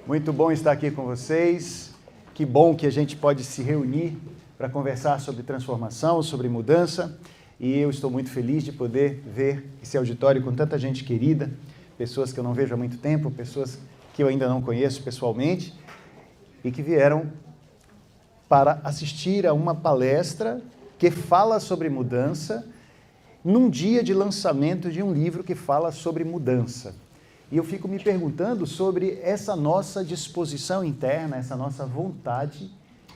Muito bom estar aqui com vocês. Que bom que a gente pode se reunir para conversar sobre transformação, sobre mudança. E eu estou muito feliz de poder ver esse auditório com tanta gente querida, pessoas que eu não vejo há muito tempo, pessoas que eu ainda não conheço pessoalmente e que vieram para assistir a uma palestra que fala sobre mudança num dia de lançamento de um livro que fala sobre mudança. E eu fico me perguntando sobre essa nossa disposição interna, essa nossa vontade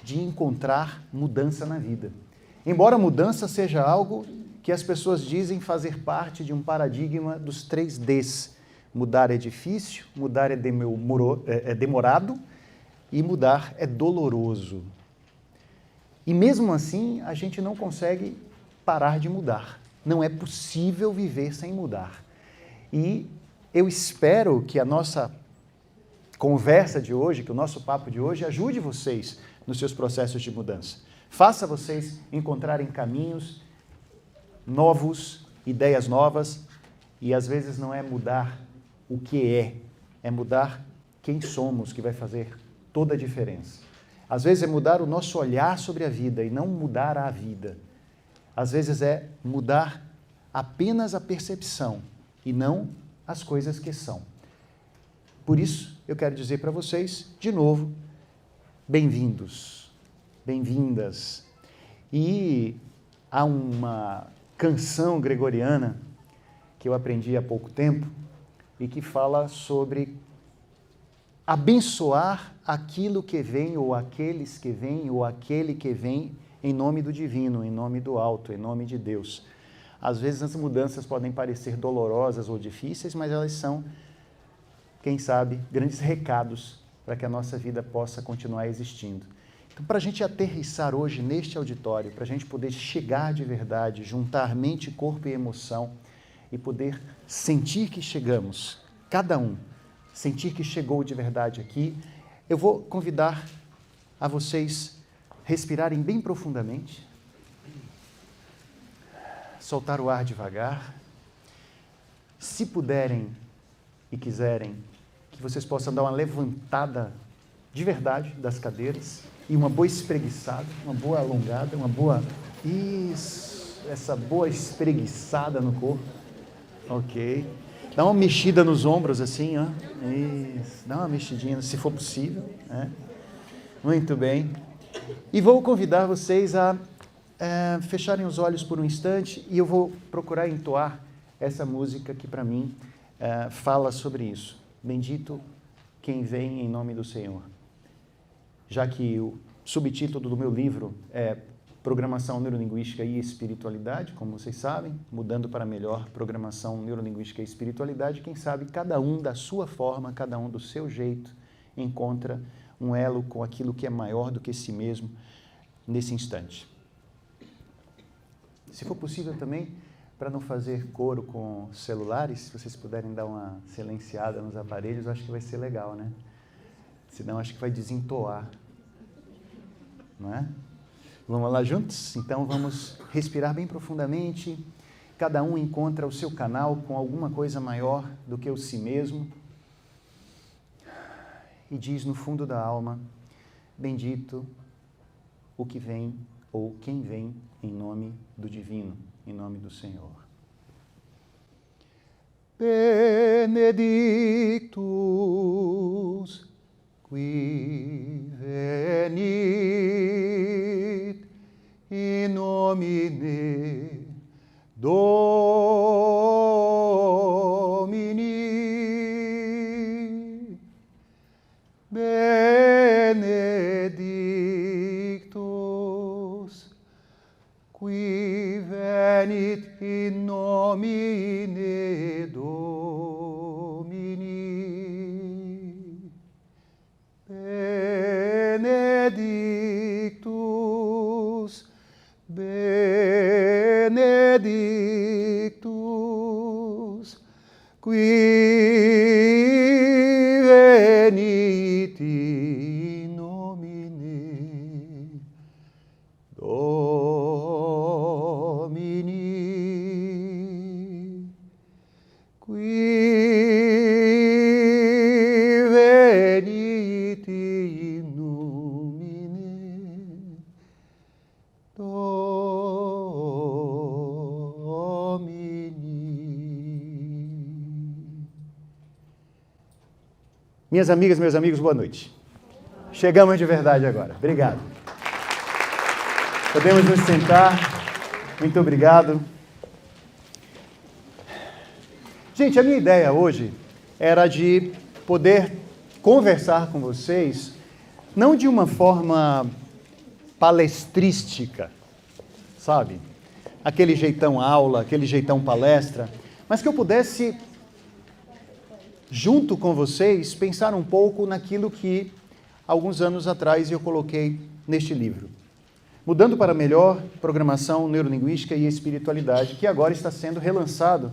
de encontrar mudança na vida. Embora mudança seja algo que as pessoas dizem fazer parte de um paradigma dos 3Ds. Mudar é difícil, mudar é demorado e mudar é doloroso. E mesmo assim, a gente não consegue parar de mudar. Não é possível viver sem mudar. E eu espero que a nossa conversa de hoje, que o nosso papo de hoje, ajude vocês nos seus processos de mudança. Faça vocês encontrarem caminhos novos, ideias novas, e às vezes não é mudar o que é mudar quem somos que vai fazer toda a diferença. Às vezes é mudar o nosso olhar sobre a vida e não mudar a vida. Às vezes é mudar apenas a percepção e não as coisas que são. Por isso, eu quero dizer para vocês, de novo, bem-vindos, bem-vindas. E há uma canção gregoriana que eu aprendi há pouco tempo e que fala sobre abençoar aquilo que vem, ou aqueles que vêm, ou aquele que vem em nome do divino, em nome do alto, em nome de Deus. Às vezes as mudanças podem parecer dolorosas ou difíceis, mas elas são, quem sabe, grandes recados para que a nossa vida possa continuar existindo. Então, para a gente aterrissar hoje neste auditório, para a gente poder chegar de verdade, juntar mente, corpo e emoção e poder sentir que chegamos, cada um, sentir que chegou de verdade aqui, eu vou convidar a vocês respirarem bem profundamente, soltar o ar devagar. Se puderem e quiserem, que vocês possam dar uma levantada de verdade das cadeiras e uma boa espreguiçada, uma boa alongada, uma boa... Isso, essa boa espreguiçada no corpo. Ok. Dá uma mexida nos ombros assim, ó. Isso, dá uma mexidinha, se for possível. Né? Muito bem. E vou convidar vocês a fecharem os olhos por um instante e eu vou procurar entoar essa música que, para mim, fala sobre isso. Bendito quem vem em nome do Senhor. Já que o subtítulo do meu livro é Programação Neurolinguística e Espiritualidade, como vocês sabem, mudando para melhor, Programação Neurolinguística e Espiritualidade, quem sabe cada um da sua forma, cada um do seu jeito, encontra um elo com aquilo que é maior do que si mesmo nesse instante. Se for possível também, para não fazer coro com celulares, se vocês puderem dar uma silenciada nos aparelhos, eu acho que vai ser legal, né? Senão acho que vai desentoar, não é? Vamos lá juntos? Então vamos respirar bem profundamente. Cada um encontra o seu canal com alguma coisa maior do que o si mesmo. E diz no fundo da alma, bendito o que vem ou quem vem em nome do divino, em nome do Senhor. Benedictus qui venit in nomine Domini. Benedictus qui venit in nomine Domini. Benedictus, benedictus, qui venit in nomine Domini. Qui venit iti numine Domini. Minhas amigas, meus amigos, boa noite. Chegamos de verdade agora. Obrigado. Podemos nos sentar. Muito obrigado. Gente, a minha ideia hoje era de poder conversar com vocês, não de uma forma palestrística, sabe? Aquele jeitão aula, aquele jeitão palestra, mas que eu pudesse, junto com vocês, pensar um pouco naquilo que, alguns anos atrás, eu coloquei neste livro. Mudando para Melhor, Programação Neurolinguística e Espiritualidade, que agora está sendo relançado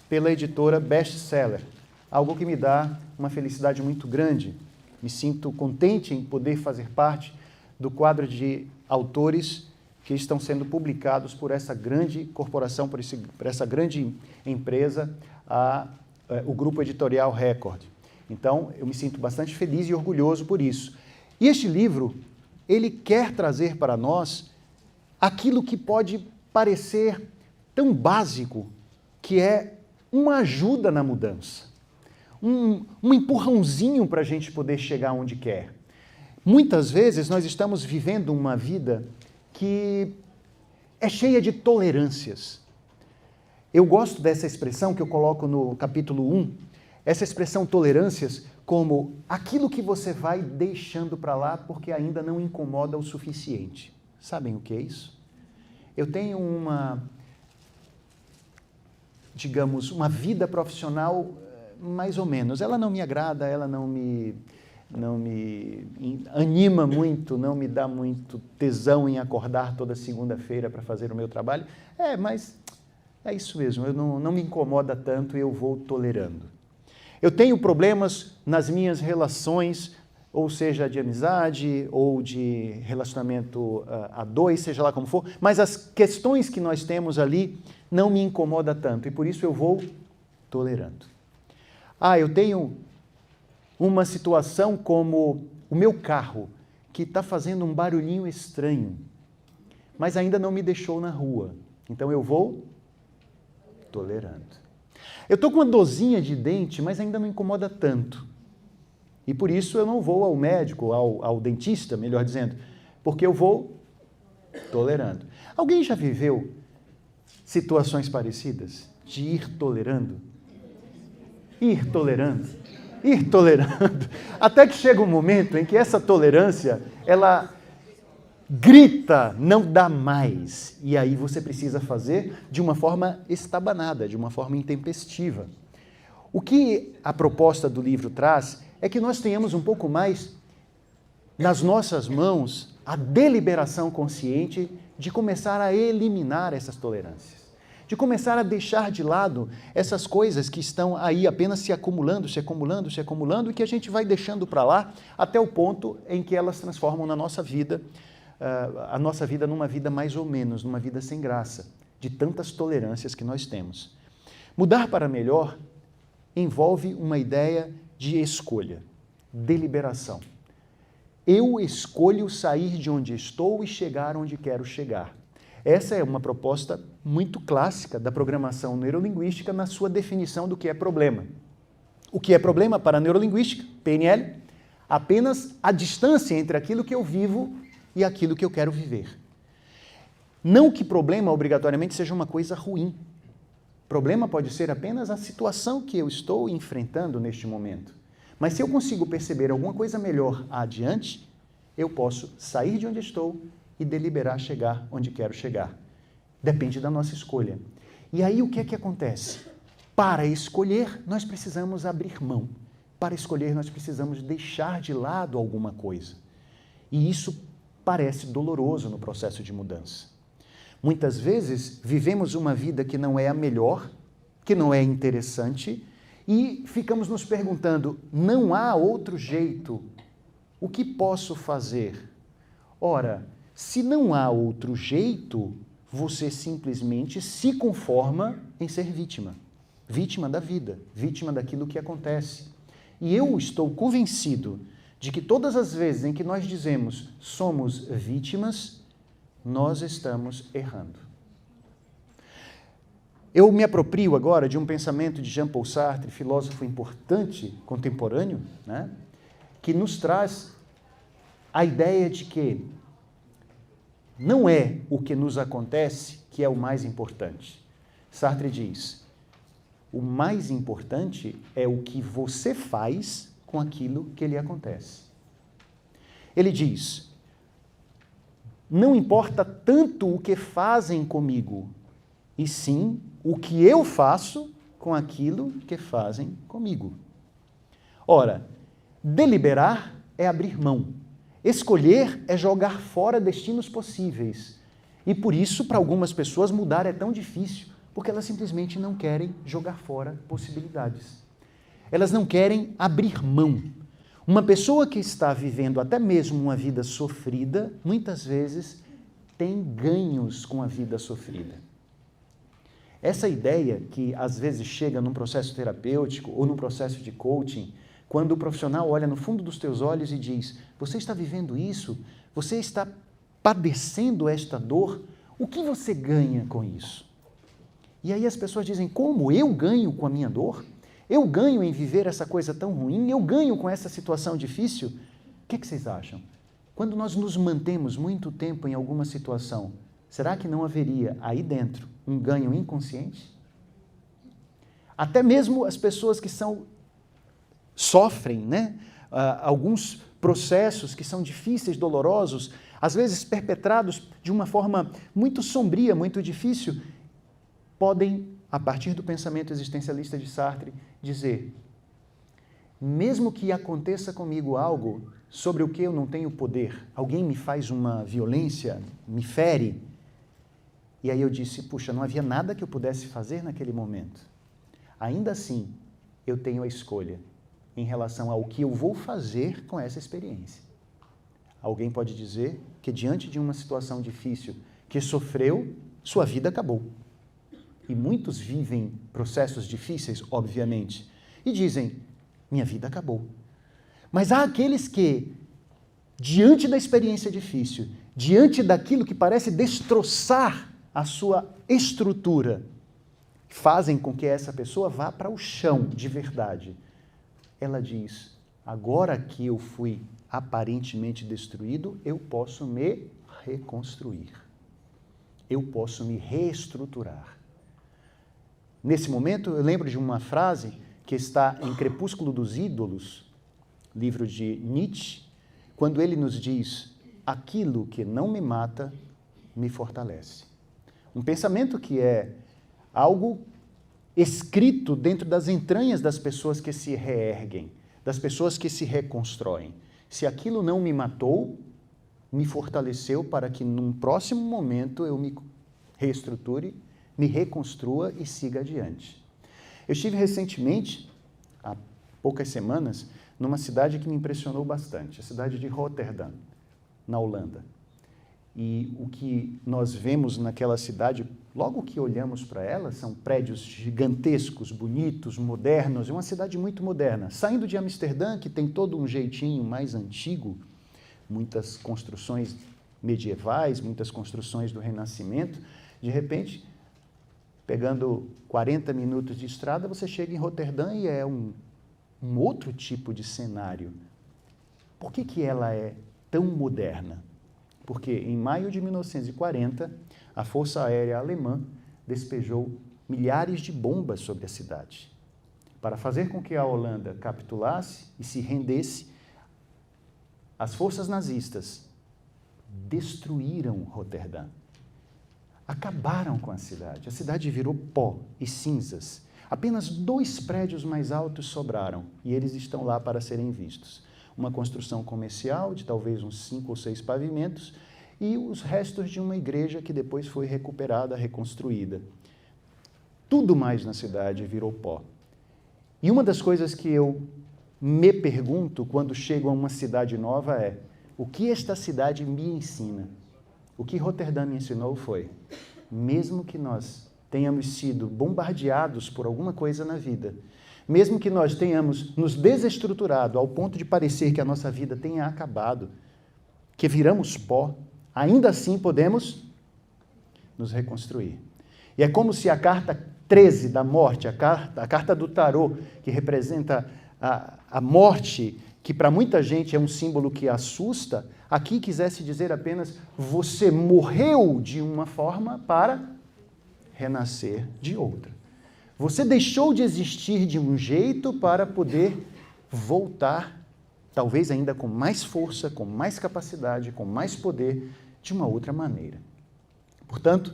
pela editora Best Seller. Algo que me dá uma felicidade muito grande. Me sinto contente em poder fazer parte do quadro de autores que estão sendo publicados por essa grande corporação, por essa grande empresa, o Grupo Editorial Record. Então, eu me sinto bastante feliz e orgulhoso por isso. E este livro, ele quer trazer para nós aquilo que pode parecer tão básico, que é uma ajuda na mudança, um empurrãozinho para a gente poder chegar onde quer. Muitas vezes nós estamos vivendo uma vida que é cheia de tolerâncias. Eu gosto dessa expressão que eu coloco no capítulo 1, essa expressão tolerâncias como aquilo que você vai deixando para lá porque ainda não incomoda o suficiente. Sabem o que é isso? Eu tenho uma vida profissional mais ou menos. Ela não me agrada, ela não me anima muito, não me dá muito tesão em acordar toda segunda-feira para fazer o meu trabalho. Mas é isso mesmo, eu não me incomoda tanto e eu vou tolerando. Eu tenho problemas nas minhas relações, ou seja, de amizade ou de relacionamento a dois, seja lá como for, mas as questões que nós temos ali não me incomoda tanto e por isso eu vou tolerando. Eu tenho uma situação como o meu carro, que está fazendo um barulhinho estranho, mas ainda não me deixou na rua, então eu vou tolerando. Eu estou com uma dorzinha de dente, mas ainda não incomoda tanto. E por isso eu não vou ao médico, ao dentista, melhor dizendo, porque eu vou tolerando. Alguém já viveu situações parecidas de ir tolerando? Ir tolerando, ir tolerando, até que chega um momento em que essa tolerância, ela grita, não dá mais. E aí você precisa fazer de uma forma estabanada, de uma forma intempestiva. O que a proposta do livro traz é que nós tenhamos um pouco mais nas nossas mãos a deliberação consciente de começar a eliminar essas tolerâncias, de começar a deixar de lado essas coisas que estão aí apenas se acumulando e que a gente vai deixando para lá até o ponto em que elas transformam na nossa vida, a nossa vida numa vida mais ou menos, numa vida sem graça, de tantas tolerâncias que nós temos. Mudar para melhor envolve uma ideia de escolha, deliberação. Eu escolho sair de onde estou e chegar onde quero chegar. Essa é uma proposta muito clássica da programação neurolinguística na sua definição do que é problema. O que é problema para a neurolinguística, PNL? Apenas a distância entre aquilo que eu vivo e aquilo que eu quero viver. Não que problema obrigatoriamente seja uma coisa ruim. Problema pode ser apenas a situação que eu estou enfrentando neste momento. Mas se eu consigo perceber alguma coisa melhor adiante, eu posso sair de onde estou e deliberar chegar onde quero chegar. Depende da nossa escolha. E aí o que é que acontece? Para escolher, nós precisamos abrir mão. Para escolher, nós precisamos deixar de lado alguma coisa. E isso parece doloroso no processo de mudança. Muitas vezes, vivemos uma vida que não é a melhor, que não é interessante, e ficamos nos perguntando, não há outro jeito? O que posso fazer? Ora, se não há outro jeito, você simplesmente se conforma em ser vítima. Vítima da vida, vítima daquilo que acontece. E eu estou convencido de que todas as vezes em que nós dizemos somos vítimas, nós estamos errando. Eu me aproprio agora de um pensamento de Jean-Paul Sartre, filósofo importante contemporâneo, né, que nos traz a ideia de que não é o que nos acontece que é o mais importante. Sartre diz: o mais importante é o que você faz com aquilo que lhe acontece. Ele diz: não importa tanto o que fazem comigo, e sim o que eu faço com aquilo que fazem comigo. Ora, deliberar é abrir mão. Escolher é jogar fora destinos possíveis. E por isso, para algumas pessoas, mudar é tão difícil, porque elas simplesmente não querem jogar fora possibilidades. Elas não querem abrir mão. Uma pessoa que está vivendo até mesmo uma vida sofrida, muitas vezes tem ganhos com a vida sofrida. Essa ideia que às vezes chega num processo terapêutico ou num processo de coaching, quando o profissional olha no fundo dos teus olhos e diz: você está vivendo isso? Você está padecendo esta dor? O que você ganha com isso? E aí as pessoas dizem: como eu ganho com a minha dor? Eu ganho em viver essa coisa tão ruim? Eu ganho com essa situação difícil? O que vocês acham? Quando nós nos mantemos muito tempo em alguma situação, será que não haveria aí dentro um ganho inconsciente? Até mesmo as pessoas que sofrem, né? Alguns processos que são difíceis, dolorosos, às vezes perpetrados de uma forma muito sombria, muito difícil, podem, a partir do pensamento existencialista de Sartre, dizer: mesmo que aconteça comigo algo sobre o que eu não tenho poder, alguém me faz uma violência, me fere, e aí eu disse: puxa, não havia nada que eu pudesse fazer naquele momento. Ainda assim, eu tenho a escolha em relação ao que eu vou fazer com essa experiência. Alguém pode dizer que diante de uma situação difícil, que sofreu, sua vida acabou. E muitos vivem processos difíceis, obviamente, e dizem: minha vida acabou. Mas há aqueles que, diante da experiência difícil, diante daquilo que parece destroçar a sua estrutura, fazem com que essa pessoa vá para o chão de verdade. Ela diz: agora que eu fui aparentemente destruído, eu posso me reconstruir. Eu posso me reestruturar. Nesse momento, eu lembro de uma frase que está em Crepúsculo dos Ídolos, livro de Nietzsche, quando ele nos diz: aquilo que não me mata, me fortalece. Um pensamento que é algo escrito dentro das entranhas das pessoas que se reerguem, das pessoas que se reconstroem. Se aquilo não me matou, me fortaleceu para que num próximo momento eu me reestruture, me reconstrua e siga adiante. Eu estive recentemente, há poucas semanas, numa cidade que me impressionou bastante, a cidade de Rotterdam, na Holanda. E o que nós vemos naquela cidade, logo que olhamos para ela, são prédios gigantescos, bonitos, modernos, é uma cidade muito moderna. Saindo de Amsterdã, que tem todo um jeitinho mais antigo, muitas construções medievais, muitas construções do Renascimento, de repente, pegando 40 minutos de estrada, você chega em Roterdã e é um outro tipo de cenário. Por que ela é tão moderna? Porque em maio de 1940, a Força Aérea Alemã despejou milhares de bombas sobre a cidade. Para fazer com que a Holanda capitulasse e se rendesse, as forças nazistas destruíram Roterdã. Acabaram com a cidade. A cidade virou pó e cinzas. Apenas 2 prédios mais altos sobraram e eles estão lá para serem vistos. Uma construção comercial de talvez uns 5 ou 6 pavimentos e os restos de uma igreja que depois foi recuperada, reconstruída. Tudo mais na cidade virou pó. E uma das coisas que eu me pergunto quando chego a uma cidade nova é: o que esta cidade me ensina? O que Roterdã me ensinou foi: mesmo que nós tenhamos sido bombardeados por alguma coisa na vida, Mesmo que nós tenhamos nos desestruturado ao ponto de parecer que a nossa vida tenha acabado, que viramos pó, ainda assim podemos nos reconstruir. E é como se a carta 13 da morte, a carta do tarô, que representa a morte, que para muita gente é um símbolo que assusta, aqui quisesse dizer apenas: você morreu de uma forma para renascer de outra. Você deixou de existir de um jeito para poder voltar, talvez ainda com mais força, com mais capacidade, com mais poder, de uma outra maneira. Portanto,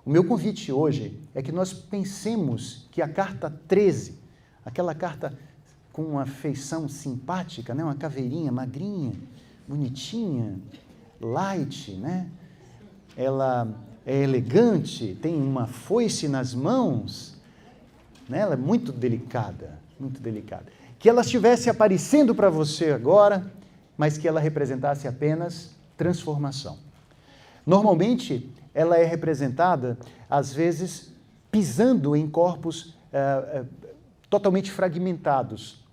o meu convite hoje é que nós pensemos que a carta 13, aquela carta com uma feição simpática, né? Uma caveirinha magrinha, bonitinha, light, né? Ela é elegante, tem uma foice nas mãos, né? Ela é muito delicada, muito delicada. Que ela estivesse aparecendo para você agora, mas que ela representasse apenas transformação. Normalmente, ela é representada, às vezes, pisando em corpos totalmente fragmentados.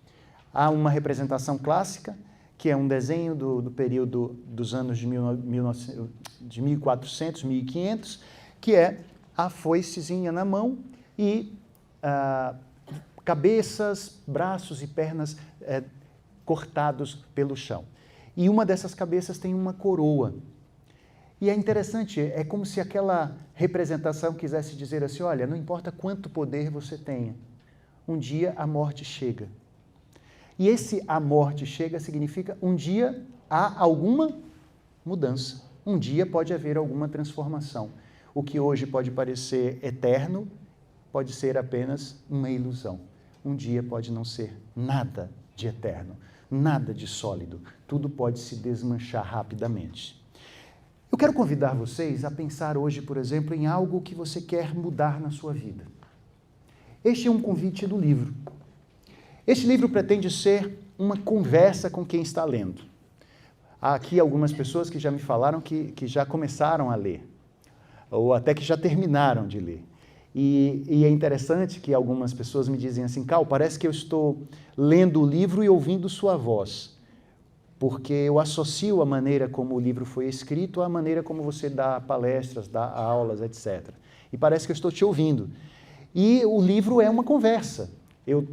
Há uma representação clássica, que é um desenho do período dos anos de 1400, 1500, que é a foicezinha na mão e cabeças, braços e pernas cortados pelo chão. E uma dessas cabeças tem uma coroa. E é interessante, é como se aquela representação quisesse dizer assim: olha, não importa quanto poder você tenha, um dia a morte chega. E esse a morte chega significa um dia há alguma mudança, um dia pode haver alguma transformação. O que hoje pode parecer eterno, pode ser apenas uma ilusão. Um dia pode não ser nada de eterno, nada de sólido, tudo pode se desmanchar rapidamente. Eu quero convidar vocês a pensar hoje, por exemplo, em algo que você quer mudar na sua vida. Este é um convite do livro. Este livro pretende ser uma conversa com quem está lendo. Há aqui algumas pessoas que já me falaram que já começaram a ler, ou até que já terminaram de ler. E é interessante que algumas pessoas me dizem assim: Cal, parece que eu estou lendo o livro e ouvindo sua voz, porque eu associo a maneira como o livro foi escrito à maneira como você dá palestras, dá aulas, etc. E parece que eu estou te ouvindo. E o livro é uma conversa. Eu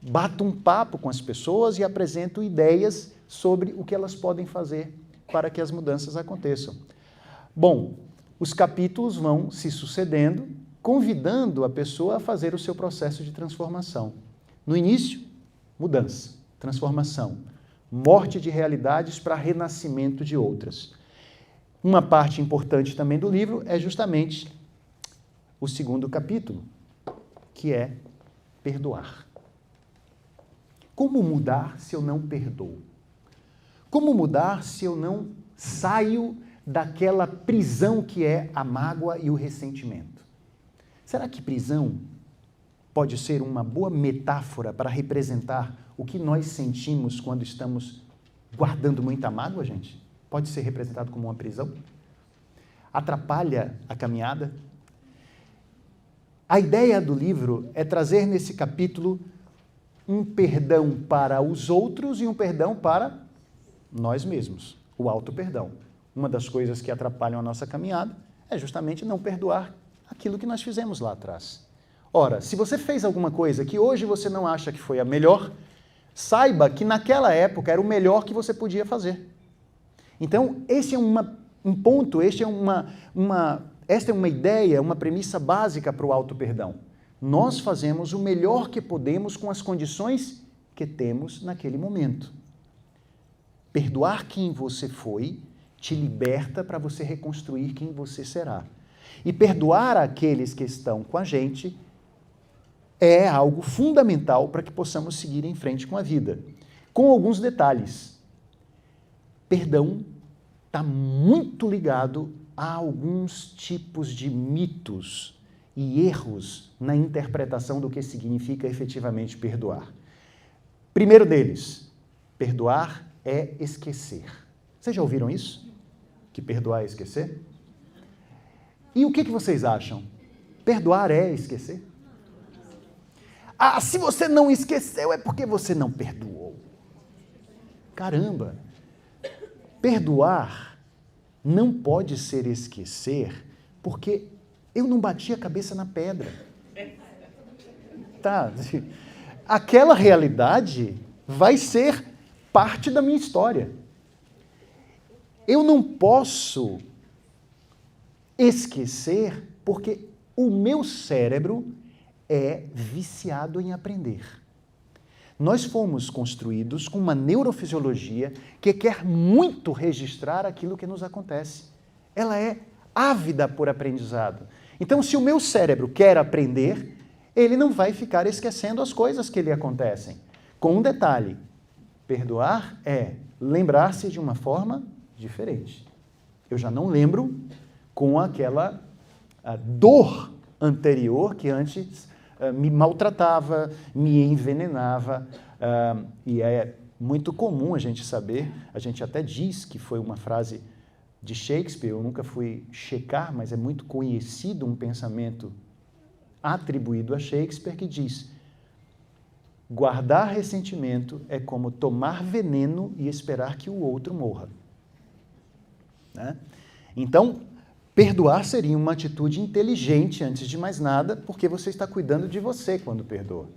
bato um papo com as pessoas e apresento ideias sobre o que elas podem fazer para que as mudanças aconteçam. Bom, os capítulos vão se sucedendo, convidando a pessoa a fazer o seu processo de transformação. No início, mudança, transformação, morte de realidades para renascimento de outras. Uma parte importante também do livro é justamente o segundo capítulo, que é perdoar. Como mudar se eu não perdoo? Como mudar se eu não saio daquela prisão que é a mágoa e o ressentimento? Será que prisão pode ser uma boa metáfora para representar o que nós sentimos quando estamos guardando muita mágoa, gente? Pode ser representado como uma prisão? Atrapalha a caminhada? A ideia do livro é trazer nesse capítulo um perdão para os outros e um perdão para nós mesmos, o auto-perdão. Uma das coisas que atrapalham a nossa caminhada é justamente não perdoar aquilo que nós fizemos lá atrás. Ora, se você fez alguma coisa que hoje você não acha que foi a melhor, saiba que naquela época era o melhor que você podia fazer. Então, esse é um ponto, esta é uma ideia, uma premissa básica para o auto-perdão. Nós fazemos o melhor que podemos com as condições que temos naquele momento. Perdoar quem você foi te liberta para você reconstruir quem você será. E perdoar aqueles que estão com a gente é algo fundamental para que possamos seguir em frente com a vida. Com alguns detalhes. Perdão está muito ligado a alguns tipos de mitos e erros na interpretação do que significa efetivamente perdoar. Primeiro deles, perdoar é esquecer. Vocês já ouviram isso? Que perdoar é esquecer? E o que vocês acham? Perdoar é esquecer? se você não esqueceu é porque você não perdoou. Caramba! Perdoar não pode ser esquecer, porque eu não bati a cabeça na pedra. Tá? Aquela realidade vai ser parte da minha história. Eu não posso esquecer porque o meu cérebro é viciado em aprender. Nós fomos construídos com uma neurofisiologia que quer muito registrar aquilo que nos acontece. Ela é ávida por aprendizado. Então, se o meu cérebro quer aprender, ele não vai ficar esquecendo as coisas que lhe acontecem. Com um detalhe, perdoar é lembrar-se de uma forma diferente. Eu já não lembro com aquela dor anterior que antes me maltratava, me envenenava, e é muito comum a gente saber, a gente até diz que foi uma frase de Shakespeare, eu nunca fui checar, mas é muito conhecido um pensamento atribuído a Shakespeare que diz: guardar ressentimento é como tomar veneno e esperar que o outro morra. Né? Então, perdoar seria uma atitude inteligente, antes de mais nada, porque você está cuidando de você quando perdoa.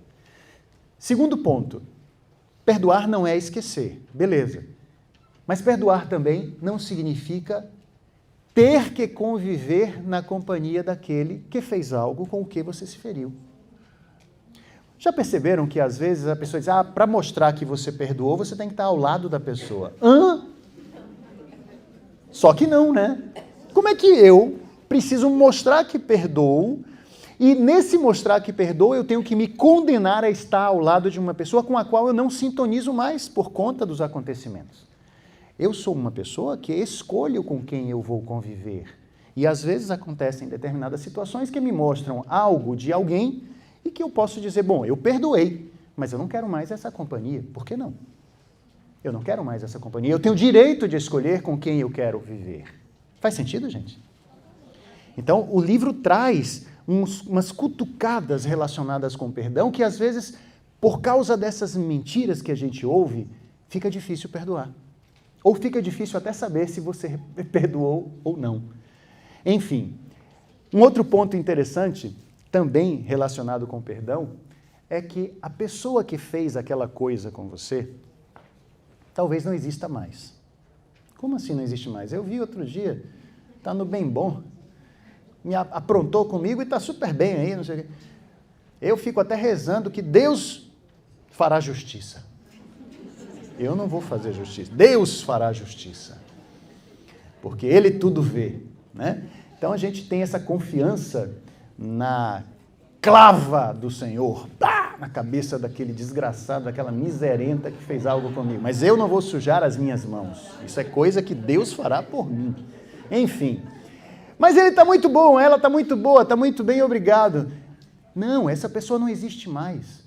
Segundo ponto, perdoar não é esquecer, beleza. Mas perdoar também não significa ter que conviver na companhia daquele que fez algo com o que você se feriu. Já perceberam que às vezes a pessoa diz, para mostrar que você perdoou, você tem que estar ao lado da pessoa. Só que não, né? Como é que eu preciso mostrar que perdoo e nesse mostrar que perdoo eu tenho que me condenar a estar ao lado de uma pessoa com a qual eu não sintonizo mais por conta dos acontecimentos? Eu sou uma pessoa que escolho com quem eu vou conviver. E às vezes acontecem determinadas situações que me mostram algo de alguém e que eu posso dizer, bom, eu perdoei, mas eu não quero mais essa companhia. Por que não? Eu não quero mais essa companhia. Eu tenho o direito de escolher com quem eu quero viver. Faz sentido, gente? Então, o livro traz umas cutucadas relacionadas com o perdão que, às vezes, por causa dessas mentiras que a gente ouve, fica difícil perdoar. Ou fica difícil até saber se você perdoou ou não. Enfim, um outro ponto interessante, também relacionado com o perdão, é que a pessoa que fez aquela coisa com você, talvez não exista mais. Como assim não existe mais? Eu vi outro dia, está no Bem Bom, me aprontou comigo e está super bem aí, não sei o quê. Eu fico até rezando que Deus fará justiça. Eu não vou fazer justiça. Deus fará justiça. Porque Ele tudo vê, né? Então a gente tem essa confiança na clava do Senhor, na cabeça daquele desgraçado, daquela miserenta que fez algo comigo. Mas eu não vou sujar as minhas mãos. Isso é coisa que Deus fará por mim. Enfim. Mas ele está muito bom, ela está muito boa, está muito bem, obrigado. Não, essa pessoa não existe mais.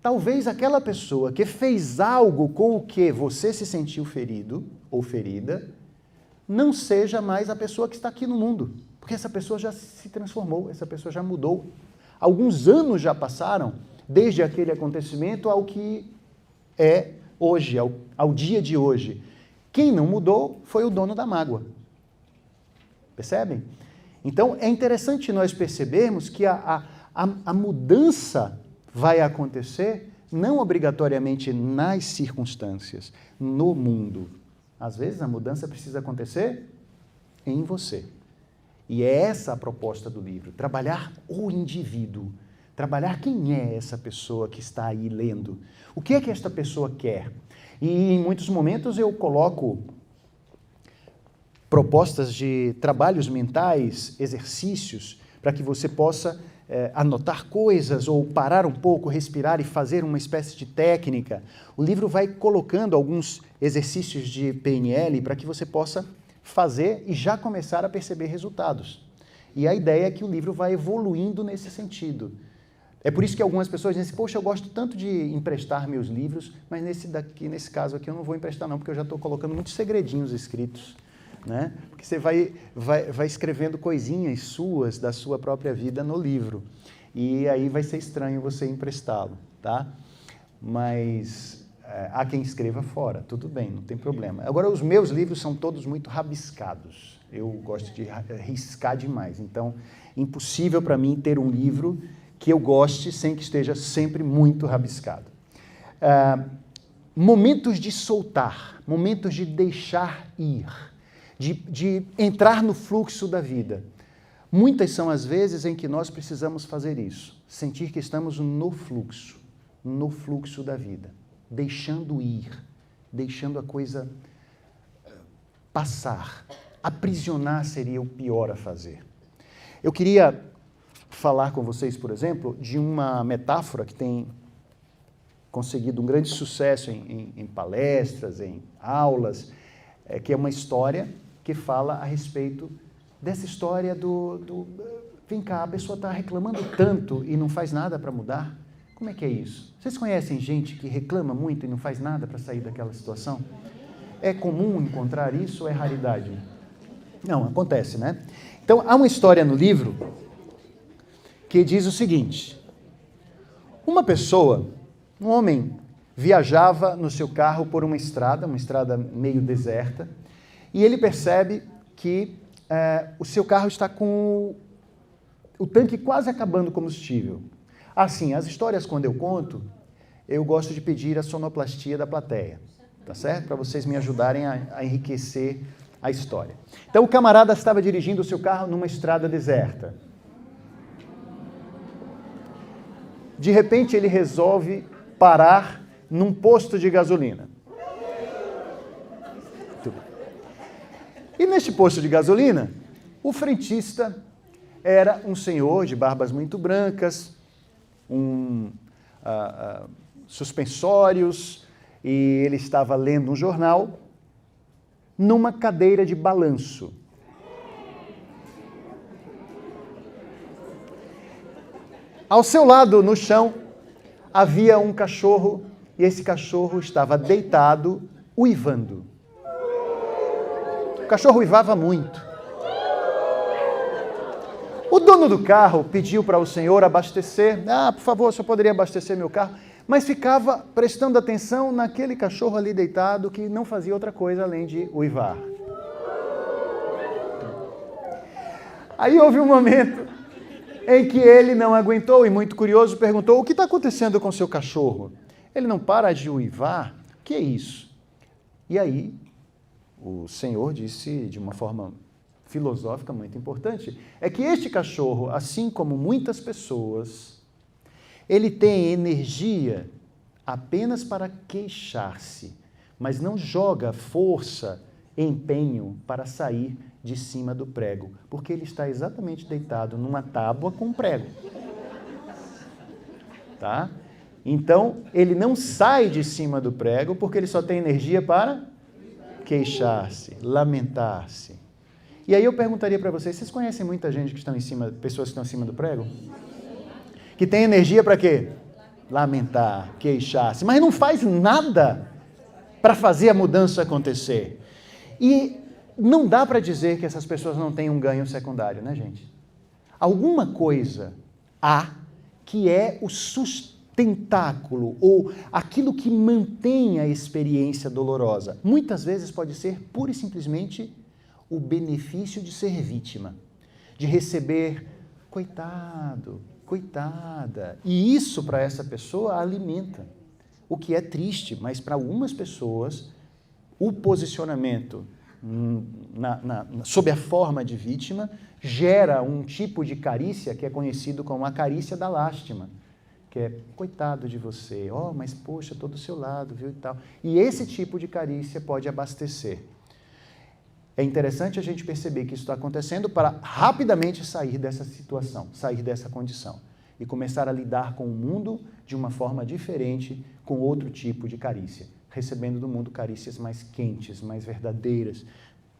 Talvez aquela pessoa que fez algo com o que você se sentiu ferido ou ferida, não seja mais a pessoa que está aqui no mundo. Porque essa pessoa já se transformou, essa pessoa já mudou. Alguns anos já passaram desde aquele acontecimento ao que é hoje, ao dia de hoje. Quem não mudou foi o dono da mágoa. Percebem? Então, é interessante nós percebermos que a mudança vai acontecer não obrigatoriamente nas circunstâncias, no mundo. Às vezes, a mudança precisa acontecer em você. E é essa a proposta do livro, trabalhar o indivíduo, trabalhar quem é essa pessoa que está aí lendo. O que é que esta pessoa quer? E em muitos momentos eu coloco propostas de trabalhos mentais, exercícios, para que você possa anotar coisas ou parar um pouco, respirar e fazer uma espécie de técnica. O livro vai colocando alguns exercícios de PNL para que você possa fazer e já começar a perceber resultados. E a ideia é que o livro vai evoluindo nesse sentido. É por isso que algumas pessoas dizem assim, poxa, eu gosto tanto de emprestar meus livros, mas nesse caso aqui eu não vou emprestar não, porque eu já estou colocando muitos segredinhos escritos. Né? Porque você vai escrevendo coisinhas suas da sua própria vida no livro. e aí vai ser estranho você emprestá-lo, tá? Mas há quem escreva fora, tudo bem, não tem problema. Agora, os meus livros são todos muito rabiscados. Eu gosto de riscar demais, então, impossível para mim ter um livro que eu goste sem que esteja sempre muito rabiscado. Momentos de soltar, momentos de deixar ir, de entrar no fluxo da vida. Muitas são as vezes em que nós precisamos fazer isso, sentir que estamos no fluxo da vida, deixando ir, deixando a coisa passar. Aprisionar seria o pior a fazer. Eu queria falar com vocês, por exemplo, de uma metáfora que tem conseguido um grande sucesso em palestras, em aulas, que é uma história que fala a respeito dessa história vem cá, a pessoa está reclamando tanto e não faz nada para mudar. Como é que é isso? Vocês conhecem gente que reclama muito e não faz nada para sair daquela situação? É comum encontrar isso ou é raridade? Não, acontece, né? Então, há uma história no livro que diz o seguinte: uma pessoa, um homem, viajava no seu carro por uma estrada meio deserta, e ele percebe que o seu carro está com o tanque quase acabando o combustível. Assim, as histórias, quando eu conto, eu gosto de pedir a sonoplastia da plateia, tá certo? Para vocês me ajudarem a enriquecer a história. Então, o camarada estava dirigindo o seu carro numa estrada deserta. De repente, ele resolve parar num posto de gasolina. E neste posto de gasolina, o frentista era um senhor de barbas muito brancas, suspensórios, e ele estava lendo um jornal numa cadeira de balanço. Ao seu lado, no chão, havia um cachorro, e esse cachorro estava deitado, uivando. O cachorro uivava muito. O dono do carro pediu para o senhor abastecer. Por favor, o senhor poderia abastecer meu carro? Mas ficava prestando atenção naquele cachorro ali deitado que não fazia outra coisa além de uivar. Aí houve um momento em que ele não aguentou e, muito curioso, perguntou: o que está acontecendo com o seu cachorro? Ele não para de uivar? O que é isso? E aí o senhor disse de uma forma filosófica muito importante, é que este cachorro, assim como muitas pessoas, ele tem energia apenas para queixar-se, mas não joga força, empenho para sair de cima do prego, porque ele está exatamente deitado numa tábua com prego. Tá? Então, ele não sai de cima do prego porque ele só tem energia para queixar-se, lamentar-se. E aí eu perguntaria para vocês conhecem muita gente que estão em cima, pessoas que estão em cima do prego? Que tem energia para quê? Lamentar, queixar-se, mas não faz nada para fazer a mudança acontecer. E não dá para dizer que essas pessoas não têm um ganho secundário, né, gente? Alguma coisa há que é o sustentáculo ou aquilo que mantém a experiência dolorosa. Muitas vezes pode ser pura e simplesmente o benefício de ser vítima, de receber coitado, coitada. E isso para essa pessoa alimenta, o que é triste, mas para algumas pessoas o posicionamento sob a forma de vítima gera um tipo de carícia que é conhecido como a carícia da lástima, que é coitado de você, mas poxa, estou do seu lado, viu, e tal. E esse tipo de carícia pode abastecer. É interessante a gente perceber que isso está acontecendo para rapidamente sair dessa situação, sair dessa condição e começar a lidar com o mundo de uma forma diferente, com outro tipo de carícia, recebendo do mundo carícias mais quentes, mais verdadeiras.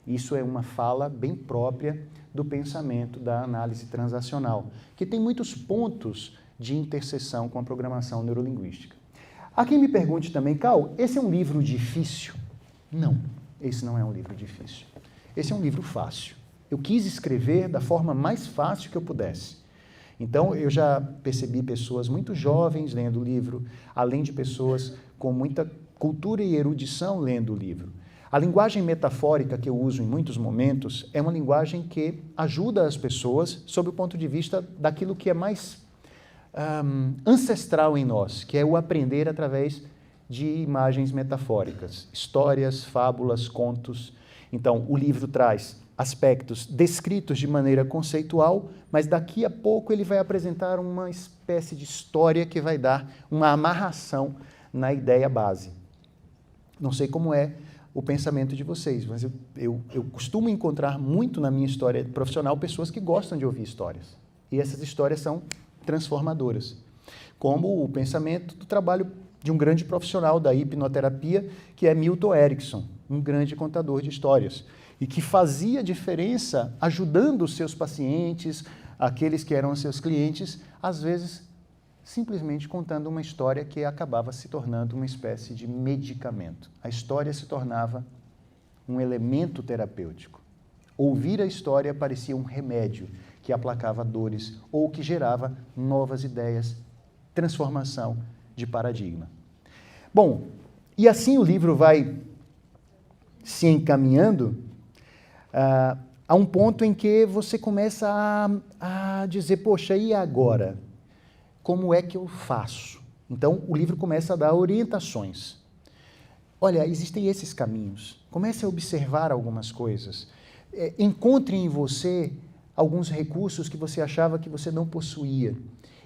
Isso é uma fala bem própria do pensamento da análise transacional, que tem muitos pontos de interseção com a programação neurolinguística. Há quem me pergunte também, Cal, esse é um livro difícil? Não, esse não é um livro difícil. Esse é um livro fácil. Eu quis escrever da forma mais fácil que eu pudesse. Então, eu já percebi pessoas muito jovens lendo o livro, além de pessoas com muita cultura e erudição lendo o livro. A linguagem metafórica que eu uso em muitos momentos é uma linguagem que ajuda as pessoas sob o ponto de vista daquilo que é mais ancestral em nós, que é o aprender através de imagens metafóricas, histórias, fábulas, contos. Então, o livro traz aspectos descritos de maneira conceitual, mas daqui a pouco ele vai apresentar uma espécie de história que vai dar uma amarração na ideia base. Não sei como é o pensamento de vocês, mas eu costumo encontrar muito na minha história profissional pessoas que gostam de ouvir histórias. E essas histórias são transformadoras. Como o pensamento do trabalho de um grande profissional da hipnoterapia, que é Milton Erickson, um grande contador de histórias, e que fazia diferença ajudando os seus pacientes, aqueles que eram seus clientes, às vezes simplesmente contando uma história que acabava se tornando uma espécie de medicamento. A história se tornava um elemento terapêutico. Ouvir a história parecia um remédio que aplacava dores ou que gerava novas ideias, transformação de paradigma. Bom, e assim o livro vai se encaminhando a um ponto em que você começa a dizer, poxa, e agora? Como é que eu faço? Então, o livro começa a dar orientações. Olha, existem esses caminhos. Comece a observar algumas coisas. Encontre em você alguns recursos que você achava que você não possuía.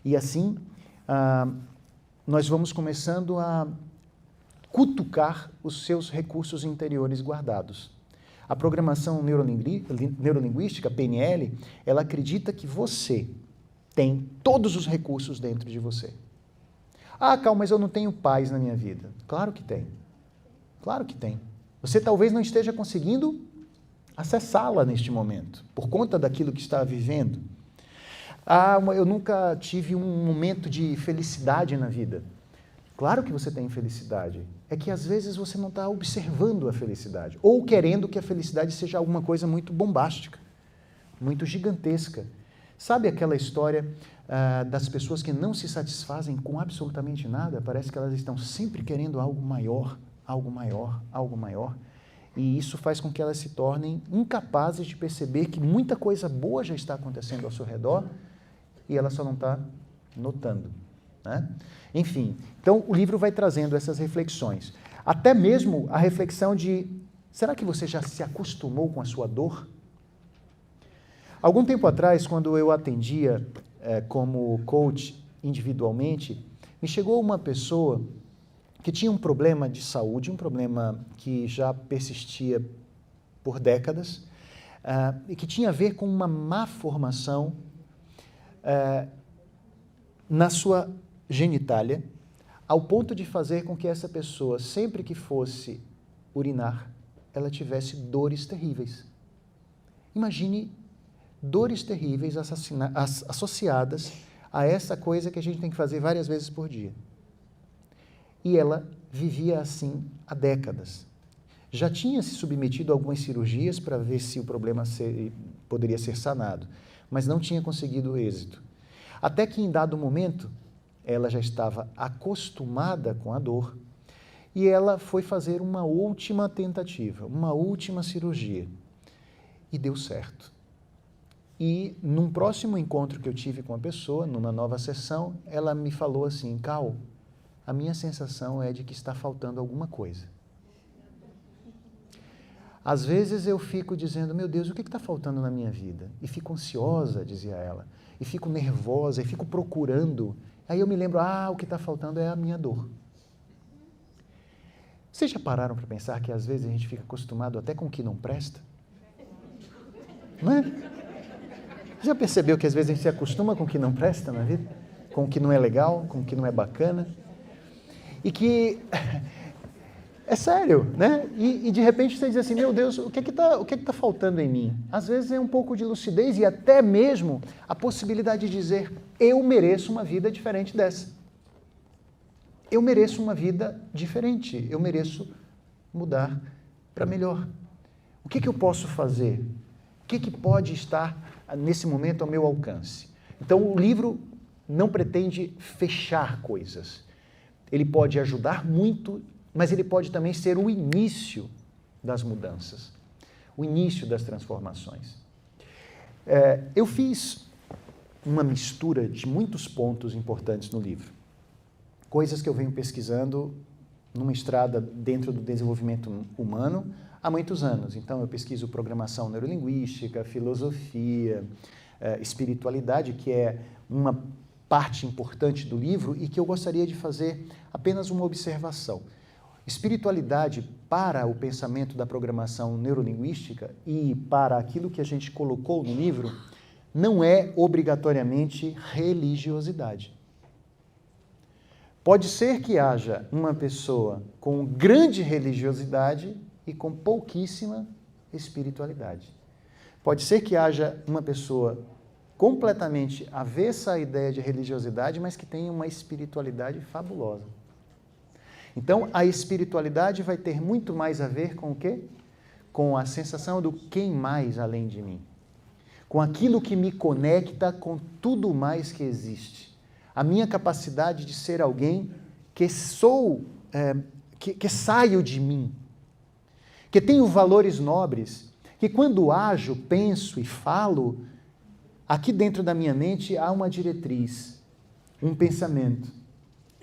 E assim, nós vamos começando a cutucar os seus recursos interiores guardados. A programação neurolinguística, PNL, ela acredita que você tem todos os recursos dentro de você. Ah, Cal, mas eu não tenho paz na minha vida. Claro que tem. Claro que tem. Você talvez não esteja conseguindo acessá-la neste momento, por conta daquilo que está vivendo. Ah, eu nunca tive um momento de felicidade na vida. Claro que você tem felicidade. É que às vezes você não está observando a felicidade, ou querendo que a felicidade seja alguma coisa muito bombástica, muito gigantesca. Sabe aquela história das pessoas que não se satisfazem com absolutamente nada? Parece que elas estão sempre querendo algo maior, algo maior, algo maior. E isso faz com que elas se tornem incapazes de perceber que muita coisa boa já está acontecendo ao seu redor e ela só não está notando, né? Enfim, então o livro vai trazendo essas reflexões. Até mesmo a reflexão de, será que você já se acostumou com a sua dor? Algum tempo atrás, quando eu atendia como coach individualmente, me chegou uma pessoa que tinha um problema de saúde, um problema que já persistia por décadas, e que tinha a ver com uma má formação na sua genitália, ao ponto de fazer com que essa pessoa, sempre que fosse urinar, ela tivesse dores terríveis. Imagine dores terríveis associadas a essa coisa que a gente tem que fazer várias vezes por dia. E ela vivia assim há décadas. Já tinha se submetido a algumas cirurgias para ver se o problema poderia ser sanado, mas não tinha conseguido êxito. Até que em dado momento, ela já estava acostumada com a dor e ela foi fazer uma última tentativa, uma última cirurgia. E deu certo. E num próximo encontro que eu tive com a pessoa, numa nova sessão, ela me falou assim, Cal, a minha sensação é de que está faltando alguma coisa. Às vezes eu fico dizendo, meu Deus, o que está faltando na minha vida? E fico ansiosa, dizia ela, e fico nervosa, e fico procurando. Aí eu me lembro, o que está faltando é a minha dor. Vocês já pararam para pensar que às vezes a gente fica acostumado até com o que não presta? Não é? Já percebeu que às vezes a gente se acostuma com o que não presta na vida? Com o que não é legal, com o que não é bacana? E que é sério, né? E de repente você diz assim, meu Deus, o que está faltando em mim? Às vezes é um pouco de lucidez e até mesmo a possibilidade de dizer, eu mereço uma vida diferente dessa. Eu mereço uma vida diferente, eu mereço mudar para melhor. O que eu posso fazer? O que pode estar nesse momento ao meu alcance? Então, o livro não pretende fechar coisas. Ele pode ajudar muito, mas ele pode também ser o início das mudanças, o início das transformações. Eu fiz uma mistura de muitos pontos importantes no livro, coisas que eu venho pesquisando numa estrada dentro do desenvolvimento humano há muitos anos. Então, eu pesquiso programação neurolinguística, filosofia, espiritualidade, que é uma parte importante do livro e que eu gostaria de fazer apenas uma observação. Espiritualidade, para o pensamento da programação neurolinguística e para aquilo que a gente colocou no livro, não é obrigatoriamente religiosidade. Pode ser que haja uma pessoa com grande religiosidade e com pouquíssima espiritualidade. Pode ser que haja uma pessoa completamente avessa à ideia de religiosidade, mas que tenha uma espiritualidade fabulosa. Então, a espiritualidade vai ter muito mais a ver com o quê? Com a sensação do quem mais além de mim. Com aquilo que me conecta com tudo mais que existe. A minha capacidade de ser alguém que que saio de mim, que tenho valores nobres, que quando ajo, penso e falo, aqui dentro da minha mente há uma diretriz, um pensamento.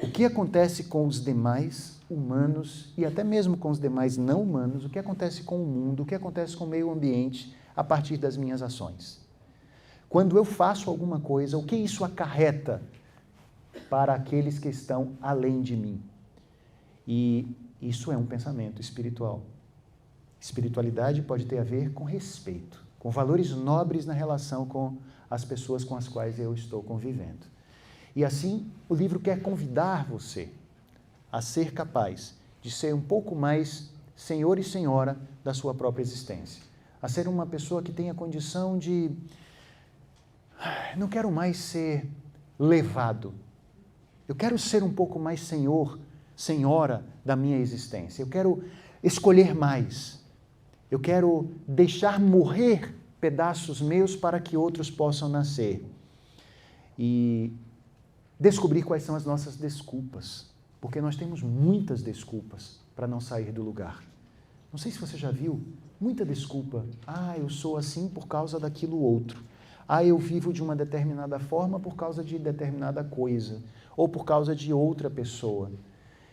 O que acontece com os demais humanos e até mesmo com os demais não humanos, o que acontece com o mundo, o que acontece com o meio ambiente a partir das minhas ações. Quando eu faço alguma coisa, o que isso acarreta para aqueles que estão além de mim? E isso é um pensamento espiritual. Espiritualidade pode ter a ver com respeito, com valores nobres na relação com as pessoas com as quais eu estou convivendo. E assim, o livro quer convidar você a ser capaz de ser um pouco mais senhor e senhora da sua própria existência. A ser uma pessoa que tenha condição de... Não quero mais ser levado. Eu quero ser um pouco mais senhor, senhora da minha existência. Eu quero escolher mais. Eu quero deixar morrer pedaços meus para que outros possam nascer. E descobrir quais são as nossas desculpas, porque nós temos muitas desculpas para não sair do lugar. Não sei se você já viu, muita desculpa. Eu sou assim por causa daquilo outro. Eu vivo de uma determinada forma por causa de determinada coisa, ou por causa de outra pessoa.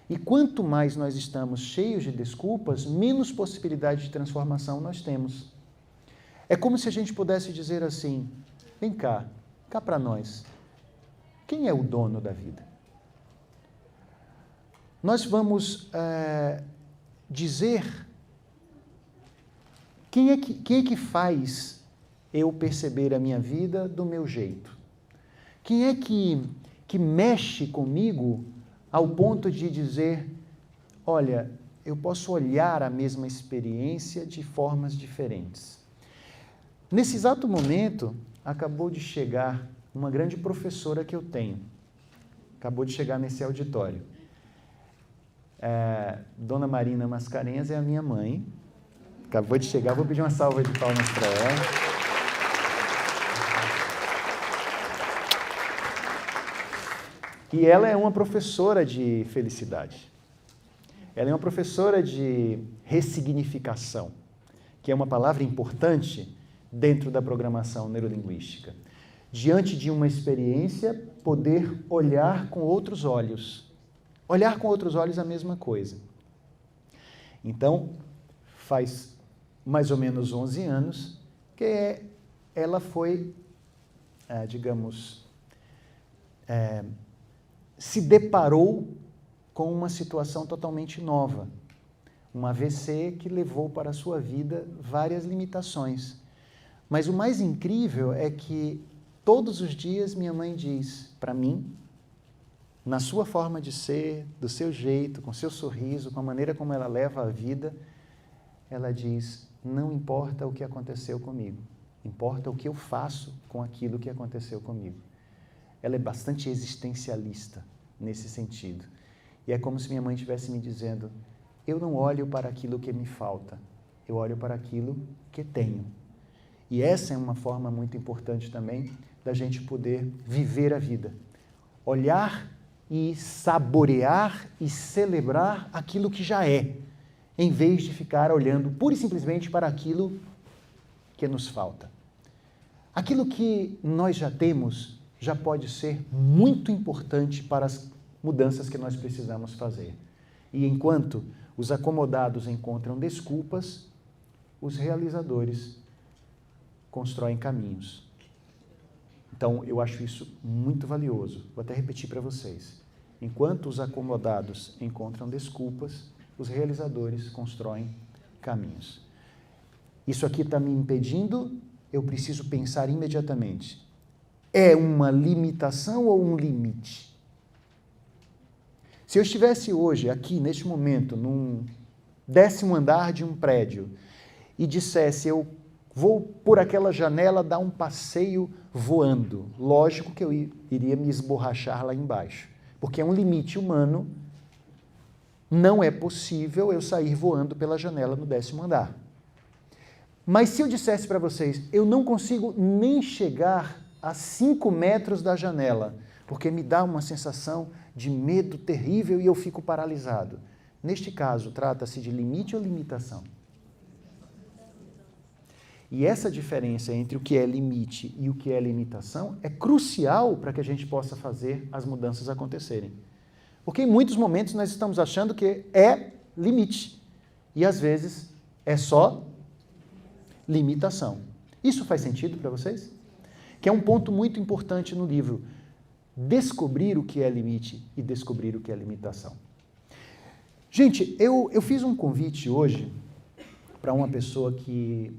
E quanto mais nós estamos cheios de desculpas, menos possibilidade de transformação nós temos. É como se a gente pudesse dizer assim, vem cá para nós. Quem é o dono da vida? Nós vamos dizer quem é que faz eu perceber a minha vida do meu jeito? Quem é que mexe comigo ao ponto de dizer, olha, eu posso olhar a mesma experiência de formas diferentes? Nesse exato momento, acabou de chegar uma grande professora que eu tenho. Acabou de chegar nesse auditório. Dona Marina Mascarenhas é a minha mãe. Acabou de chegar, vou pedir uma salva de palmas para ela. E ela é uma professora de felicidade. Ela é uma professora de ressignificação, que é uma palavra importante dentro da programação neurolinguística. Diante de uma experiência, poder olhar com outros olhos. Olhar com outros olhos é a mesma coisa. Então, faz mais ou menos 11 anos que ela foi, se deparou com uma situação totalmente nova. Um AVC que levou para a sua vida várias limitações. Mas o mais incrível é que todos os dias minha mãe diz para mim, na sua forma de ser, do seu jeito, com seu sorriso, com a maneira como ela leva a vida, ela diz, não importa o que aconteceu comigo, importa o que eu faço com aquilo que aconteceu comigo. Ela é bastante existencialista nesse sentido. E é como se minha mãe estivesse me dizendo, eu não olho para aquilo que me falta, eu olho para aquilo que tenho. E essa é uma forma muito importante também da gente poder viver a vida. Olhar e saborear e celebrar aquilo que já é, em vez de ficar olhando pura e simplesmente para aquilo que nos falta. Aquilo que nós já temos já pode ser muito importante para as mudanças que nós precisamos fazer. E enquanto os acomodados encontram desculpas, os realizadores constroem caminhos. Então, eu acho isso muito valioso. Vou até repetir para vocês. Enquanto os acomodados encontram desculpas, os realizadores constroem caminhos. Isso aqui está me impedindo, eu preciso pensar imediatamente. É uma limitação ou um limite? Se eu estivesse hoje, aqui, neste momento, num 10º andar de um prédio, e dissesse, eu vou por aquela janela dar um passeio voando, lógico que eu iria me esborrachar lá embaixo, porque é um limite humano, não é possível eu sair voando pela janela no 10º andar. Mas se eu dissesse para vocês, eu não consigo nem chegar a 5 metros da janela, porque me dá uma sensação de medo terrível e eu fico paralisado. Neste caso, trata-se de limite ou limitação? E essa diferença entre o que é limite e o que é limitação é crucial para que a gente possa fazer as mudanças acontecerem. Porque em muitos momentos nós estamos achando que é limite e às vezes é só limitação. Isso faz sentido para vocês? Que é um ponto muito importante no livro. Descobrir o que é limite e descobrir o que é limitação. Gente, eu fiz um convite hoje para uma pessoa que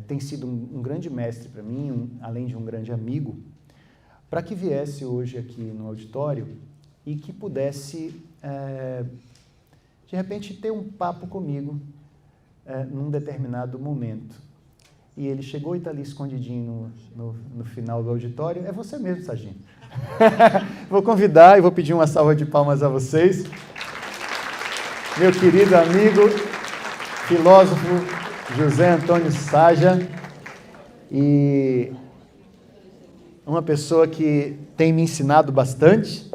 tem sido um grande mestre para mim, além de um grande amigo, para que viesse hoje aqui no auditório e que pudesse, de repente, ter um papo comigo num determinado momento. E ele chegou e está ali escondidinho no final do auditório. É você mesmo, Sarginho. Vou convidar e vou pedir uma salva de palmas a vocês. Meu querido amigo, filósofo José Antônio Saja, e uma pessoa que tem me ensinado bastante.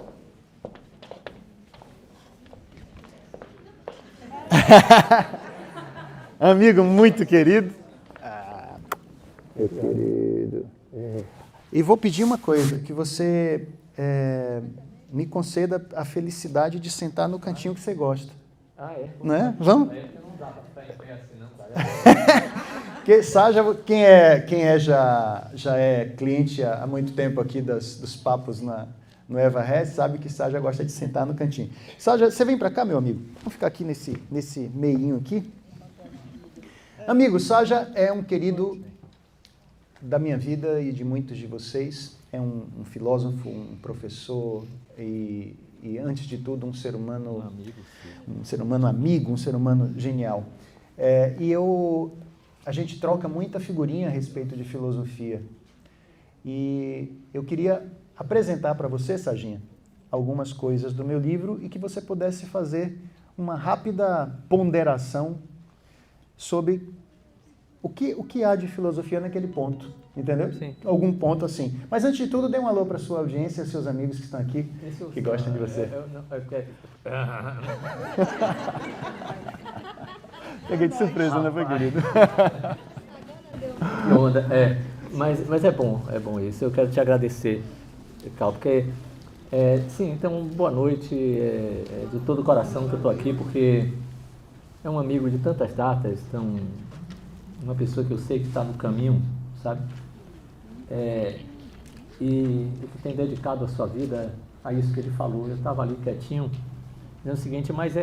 Amigo muito querido. Meu querido. E vou pedir uma coisa, que você me conceda a felicidade de sentar no cantinho que você gosta. Ah, é? Não é? Vamos? Não dá para ficar em pé assim, não. Saja, quem já é cliente há muito tempo aqui dos papos no Eva Res, sabe que Saja gosta de sentar no cantinho. Saja, você vem para cá, meu amigo? Vamos ficar aqui nesse meinho aqui. Amigo, Saja é um querido da minha vida e de muitos de vocês. É um filósofo, um professor e antes de tudo, um ser humano amigo, um ser humano genial. A gente troca muita figurinha a respeito de filosofia. E eu queria apresentar para você, Sajinha, algumas coisas do meu livro e que você pudesse fazer uma rápida ponderação sobre o que há de filosofia naquele ponto, entendeu? Sim. Algum ponto assim. Mas antes de tudo, dê um alô para a sua audiência, seus amigos que estão aqui, que gostam de você. Peguei de surpresa, né, querido? Que onda, mas é bom isso. Eu quero te agradecer, Cal, porque, sim, então, boa noite, de todo o coração que eu estou aqui, porque é um amigo de tantas datas, então, uma pessoa que eu sei que está no caminho, sabe? E que tem dedicado a sua vida a isso que ele falou. Eu estava ali quietinho, dizendo o seguinte, mas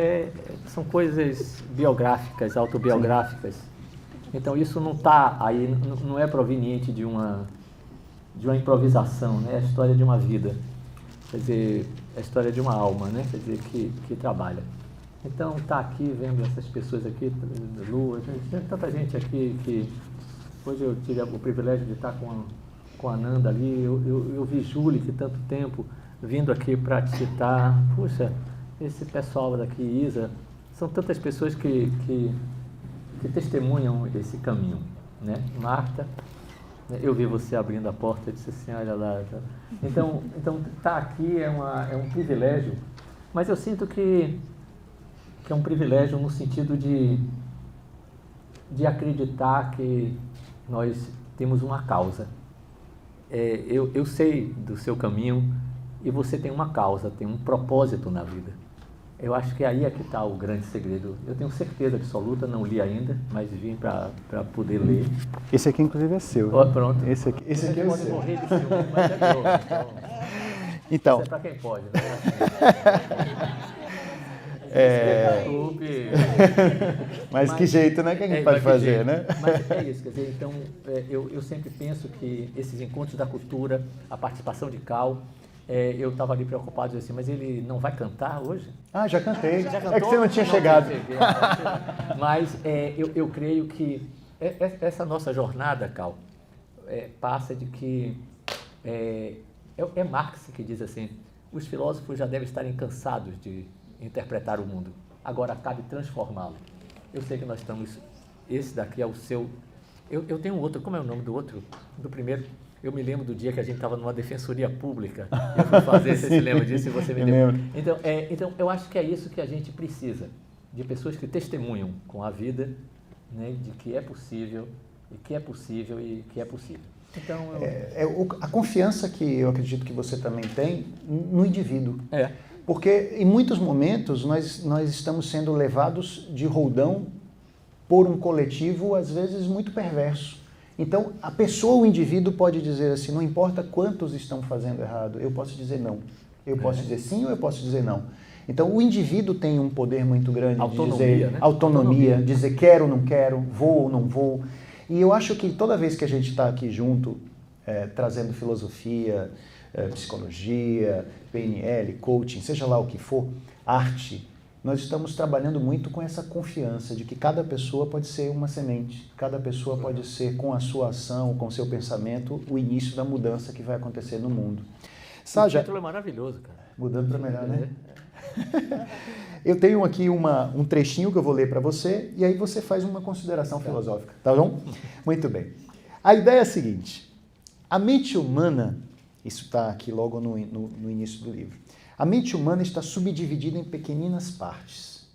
são coisas biográficas, autobiográficas. Então isso não está aí, não é proveniente de uma improvisação, né? É a história de uma vida, quer dizer, é a história de uma alma, né? Quer dizer, que trabalha. Então está aqui vendo essas pessoas aqui, Lua, tem tanta gente aqui que hoje eu tive o privilégio de estar com a Nanda ali, eu vi Júlia que tanto tempo vindo aqui para te citar. Puxa, esse pessoal daqui, Isa, são tantas pessoas que testemunham esse caminho. né? Marta, né? Eu vi você abrindo a porta e disse assim, olha lá. Tá. Então tá aqui é um privilégio, mas eu sinto que é um privilégio no sentido de acreditar que nós temos uma causa. Eu sei do seu caminho e você tem uma causa, tem um propósito na vida. Eu acho que aí é que está o grande segredo. Eu tenho certeza absoluta, não li ainda, mas vim para poder ler. Esse aqui, inclusive, é seu. Oh, pronto. Esse aqui é pode seu. morrer de ciúme, mas é meu. Então, isso é para quem pode, né? Desculpe. Mas que jeito, né? Que a gente pode fazer, né? Mas é isso, quer dizer, então, eu sempre penso que esses encontros da cultura, a participação de Cal, eu estava ali preocupado, assim, mas ele não vai cantar hoje? Ah, já cantei. Já cantou? É que você não tinha chegado. Mas eu creio que essa nossa jornada, Cal, passa de que... É Marx que diz assim, os filósofos já devem estarem cansados de interpretar o mundo. Agora cabe transformá-lo. Eu sei que nós estamos... Esse daqui é o seu... Eu tenho outro. Como é o nome do outro? Do primeiro? Eu me lembro do dia que a gente estava numa defensoria pública. Eu fui fazer, você se lembra disso e você me deu. Então, eu acho que é isso que a gente precisa. De pessoas que testemunham com a vida, né, de que é possível, e que é possível, e que é possível. Então, a confiança que eu acredito que você também tem no indivíduo. Porque em muitos momentos nós estamos sendo levados de roldão por um coletivo, às vezes, muito perverso. Então, a pessoa, o indivíduo, pode dizer assim, não importa quantos estão fazendo errado, eu posso dizer não. Eu posso dizer sim ou eu posso dizer não. Então, o indivíduo tem um poder muito grande de dizer autonomia, dizer quero ou não quero, vou ou não vou. E eu acho que toda vez que a gente está aqui junto, trazendo filosofia, psicologia, PNL, coaching, seja lá o que for, arte, nós estamos trabalhando muito com essa confiança de que cada pessoa pode ser uma semente, cada pessoa pode ser, com a sua ação, com o seu pensamento, o início da mudança que vai acontecer no mundo. Sádia, o título é maravilhoso, cara. Mudando para melhor, né? Eu tenho aqui um trechinho que eu vou ler para você e aí você faz uma consideração filosófica, tá bom? Muito bem. A ideia é a seguinte, a mente humana, isso está aqui logo no início do livro, a mente humana está subdividida em pequeninas partes.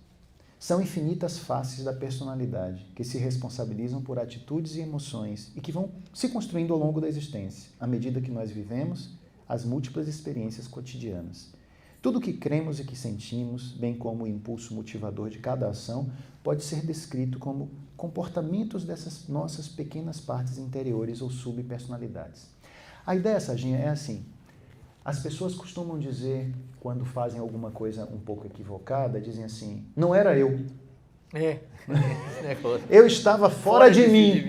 São infinitas faces da personalidade, que se responsabilizam por atitudes e emoções e que vão se construindo ao longo da existência, à medida que nós vivemos as múltiplas experiências cotidianas. Tudo o que cremos e que sentimos, bem como o impulso motivador de cada ação, pode ser descrito como comportamentos dessas nossas pequenas partes interiores ou subpersonalidades. A ideia, Sarginha, é assim. As pessoas costumam dizer, quando fazem alguma coisa um pouco equivocada, dizem assim, não era eu. Eu estava fora de mim.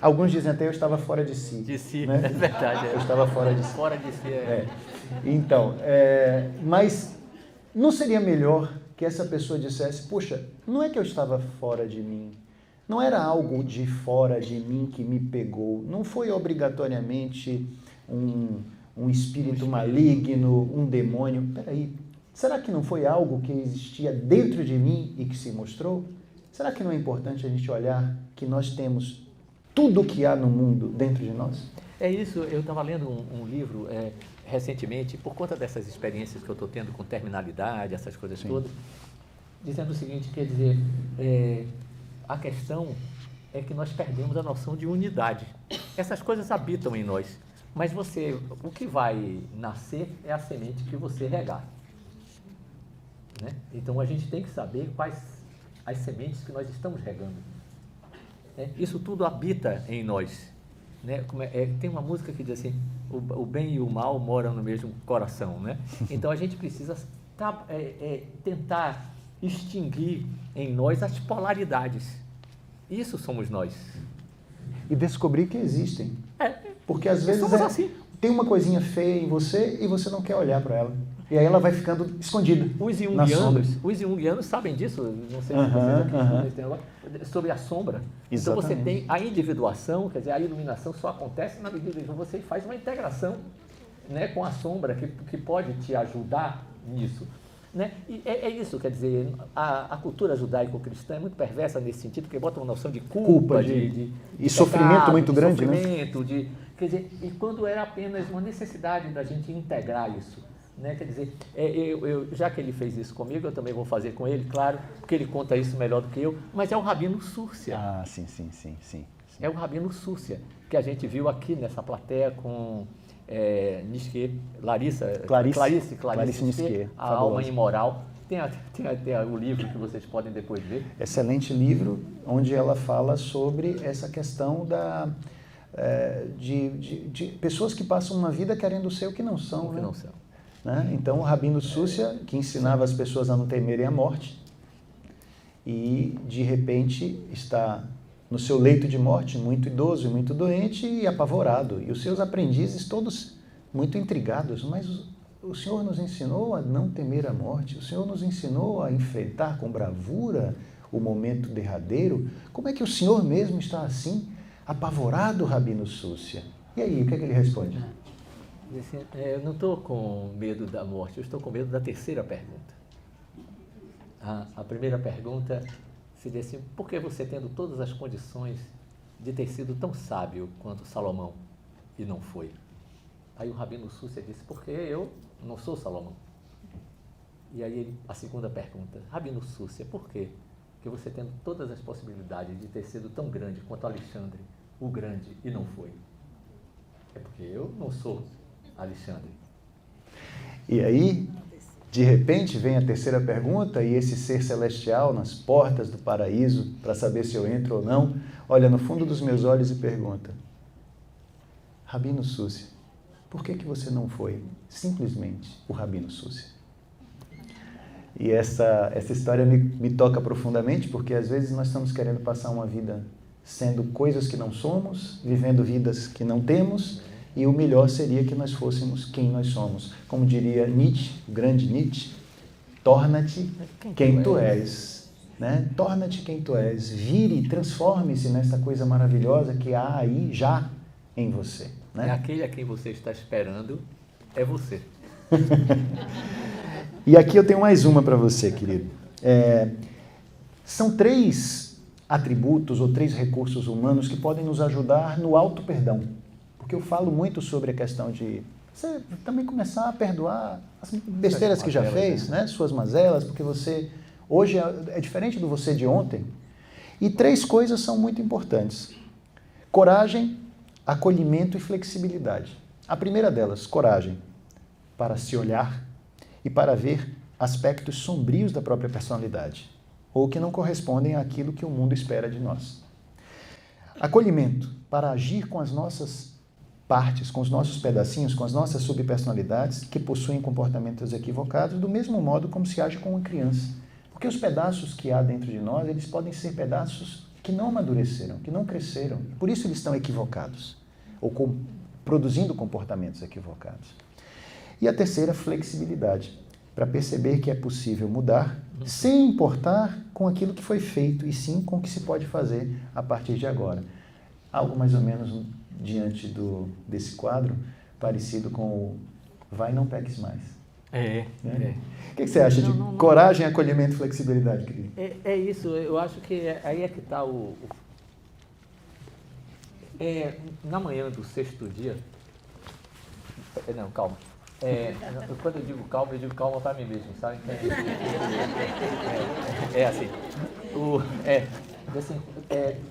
Alguns dizem até eu estava fora de si. De si, né? É verdade. Eu estava fora de si. Fora de si, Então, mas não seria melhor que essa pessoa dissesse, poxa, não é que eu estava fora de mim, não era algo de fora de mim que me pegou, não foi obrigatoriamente um espírito maligno, um demônio. Peraí, será que não foi algo que existia dentro de mim e que se mostrou? Será que não é importante a gente olhar que nós temos tudo o que há no mundo dentro de nós? É isso, eu estava lendo um livro recentemente, por conta dessas experiências que eu estou tendo com terminalidade, essas coisas todas, dizendo o seguinte, quer dizer, a questão é que nós perdemos a noção de unidade. Essas coisas habitam em nós, mas o que vai nascer é a semente que você regar. Né? Então a gente tem que saber quais as sementes que nós estamos regando. Isso tudo habita em nós. Né? Tem uma música que diz assim, o bem e o mal moram no mesmo coração. Né? Então a gente precisa tentar extinguir em nós as polaridades. Isso somos nós. E descobrir que existem. Porque às vezes tem uma coisinha feia em você e você não quer olhar para ela. E aí ela vai ficando escondida. Os junguianos sabem disso, não sei se vocês aqui sobre a sombra. Exatamente. Então você tem a individuação, quer dizer, a iluminação só acontece na medida em que você faz uma integração, né, com a sombra, que pode te ajudar nisso. Né? E é isso, quer dizer, a cultura judaico-cristã é muito perversa nesse sentido, porque bota uma noção de culpa, de sofrimento pecado, muito de grande, sofrimento, né? Quer dizer, e quando era apenas uma necessidade da gente integrar isso. Né? Quer dizer, já que ele fez isso comigo, eu também vou fazer com ele, claro, porque ele conta isso melhor do que eu, mas é o Rabino Súcia. Ah, sim. É o Rabino Súcia, que a gente viu aqui nessa plateia com Clarice Nisquet, A Alma Imoral. Tem até o livro que vocês podem depois ver. Excelente livro, onde ela fala sobre essa questão de pessoas que passam uma vida querendo ser o que não são. O que não são. Né? Então, o Rabino Súcia, que ensinava as pessoas a não temerem a morte, e de repente está no seu leito de morte, muito idoso e muito doente e apavorado. E os seus aprendizes todos muito intrigados. Mas o Senhor nos ensinou a não temer a morte, o Senhor nos ensinou a enfrentar com bravura o momento derradeiro. Como é que o Senhor mesmo está assim, apavorado, Rabino Súcia? E aí, o que é que ele responde? Eu não estou com medo da morte, eu estou com medo da terceira pergunta. A primeira pergunta seria assim: por que você, tendo todas as condições de ter sido tão sábio quanto Salomão e não foi? Aí o Rabino Súcia disse: porque eu não sou Salomão. E aí a segunda pergunta: Rabino Súcia, por quê? Que você, tendo todas as possibilidades de ter sido tão grande quanto Alexandre o Grande e não foi? É porque eu não sou Alexandre. E aí, de repente, vem a terceira pergunta e esse ser celestial nas portas do paraíso, para saber se eu entro ou não, olha no fundo dos meus olhos e pergunta: Rabino Súcia, por que você não foi simplesmente o Rabino Súcia? E essa história me toca profundamente, porque às vezes nós estamos querendo passar uma vida sendo coisas que não somos, vivendo vidas que não temos, e o melhor seria que nós fôssemos quem nós somos. Como diria Nietzsche, o grande Nietzsche, torna-te quem tu és. Né? Torna-te quem tu és. Vire, transforme-se nesta coisa maravilhosa que há aí já em você. Né? É aquele a quem você está esperando, é você. E aqui eu tenho mais uma para você, querido. São 3 atributos ou 3 recursos humanos que podem nos ajudar no auto-perdão. Porque eu falo muito sobre a questão de você também começar a perdoar as besteiras que já fez, né? Suas mazelas, porque você hoje é diferente do você de ontem. E 3 coisas são muito importantes: coragem, acolhimento e flexibilidade. A primeira delas, coragem, para se olhar e para ver aspectos sombrios da própria personalidade, ou que não correspondem àquilo que o mundo espera de nós. Acolhimento, para agir com as nossas partes, com os nossos pedacinhos, com as nossas subpersonalidades que possuem comportamentos equivocados, do mesmo modo como se age com uma criança. Porque os pedaços que há dentro de nós, eles podem ser pedaços que não amadureceram, que não cresceram. Por isso eles estão equivocados, ou produzindo comportamentos equivocados. E a terceira, flexibilidade, para perceber que é possível mudar sem importar com aquilo que foi feito, e sim com o que se pode fazer a partir de agora. Algo mais ou menos diante desse quadro, parecido com o vai, não peques mais. O que você acha de coragem, acolhimento e flexibilidade, querido? É isso, eu acho que aí é que está na manhã do 6º dia... Não, calma. Quando eu digo calma para mim mesmo, sabe?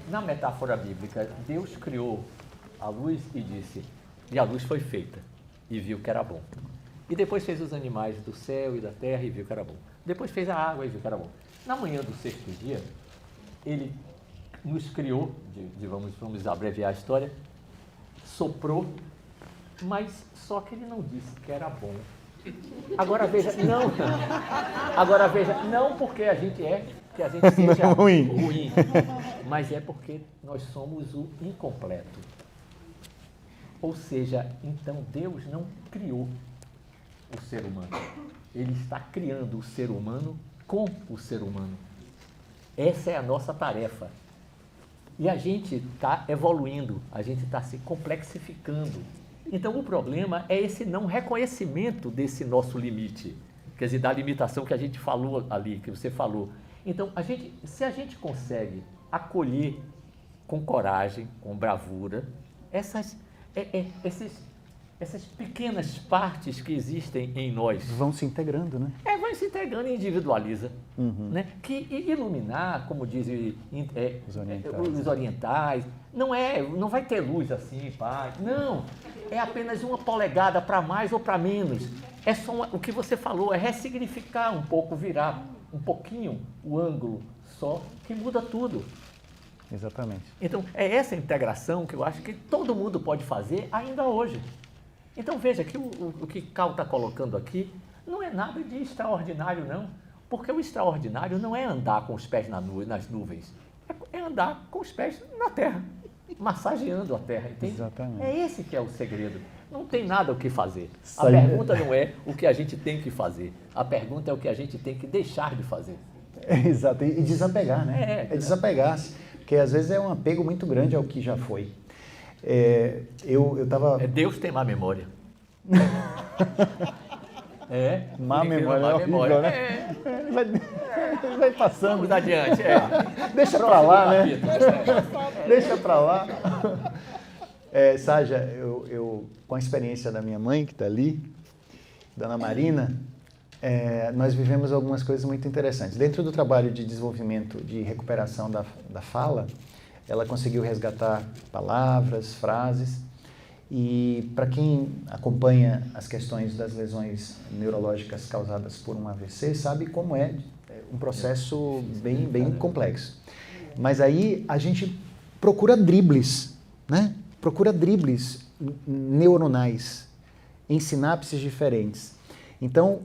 Na metáfora bíblica, Deus criou a luz e disse, e a luz foi feita, e viu que era bom. E depois fez os animais do céu e da terra e viu que era bom. Depois fez a água e viu que era bom. Na manhã do 6º dia, ele nos criou, vamos abreviar a história, soprou, mas só que ele não disse que era bom. Agora veja, não porque a gente seja ruim, mas é porque nós somos o incompleto. Ou seja, então Deus não criou o ser humano. Ele está criando o ser humano com o ser humano. Essa é a nossa tarefa. E a gente está evoluindo, a gente está se complexificando. Então o problema é esse não reconhecimento desse nosso limite. quer dizer, da limitação que a gente falou ali, que você falou. Então, se a gente consegue acolher com coragem, com bravura, essas pequenas partes que existem em nós. Vão se integrando, né? Vai se integrando e individualiza. Né? Que iluminar, como dizem os orientais, não vai ter luz assim, pá. Não, é apenas uma polegada para mais ou para menos. É só o que você falou, é ressignificar um pouco, virar um pouquinho o ângulo só, que muda tudo. Exatamente. Então, é essa integração que eu acho que todo mundo pode fazer ainda hoje. Então, veja que o que Cal está colocando aqui não é nada de extraordinário, não. Porque o extraordinário não é andar com os pés nas nuvens, é andar com os pés na terra, massageando a terra, entende? Exatamente. É esse que é o segredo. Não tem nada o que fazer. A pergunta não é o que a gente tem que fazer. A pergunta é o que a gente tem que deixar de fazer. Exato. E desapegar, né? É desapegar-se. Porque às vezes é um apego muito grande ao que já foi. Eu tava... Deus tem má memória. Má memória é horrível, né? Vai passando. Vamos adiante. Deixa pra lá, né? Deixa pra lá. Ságia, eu, com a experiência da minha mãe, que está ali, Dona Marina, nós vivemos algumas coisas muito interessantes. Dentro do trabalho de desenvolvimento, de recuperação da fala, ela conseguiu resgatar palavras, frases, e para quem acompanha as questões das lesões neurológicas causadas por um AVC, sabe como é um processo bem complexo. Mas aí a gente procura dribles, né? Procura dribles neuronais em sinapses diferentes. Então,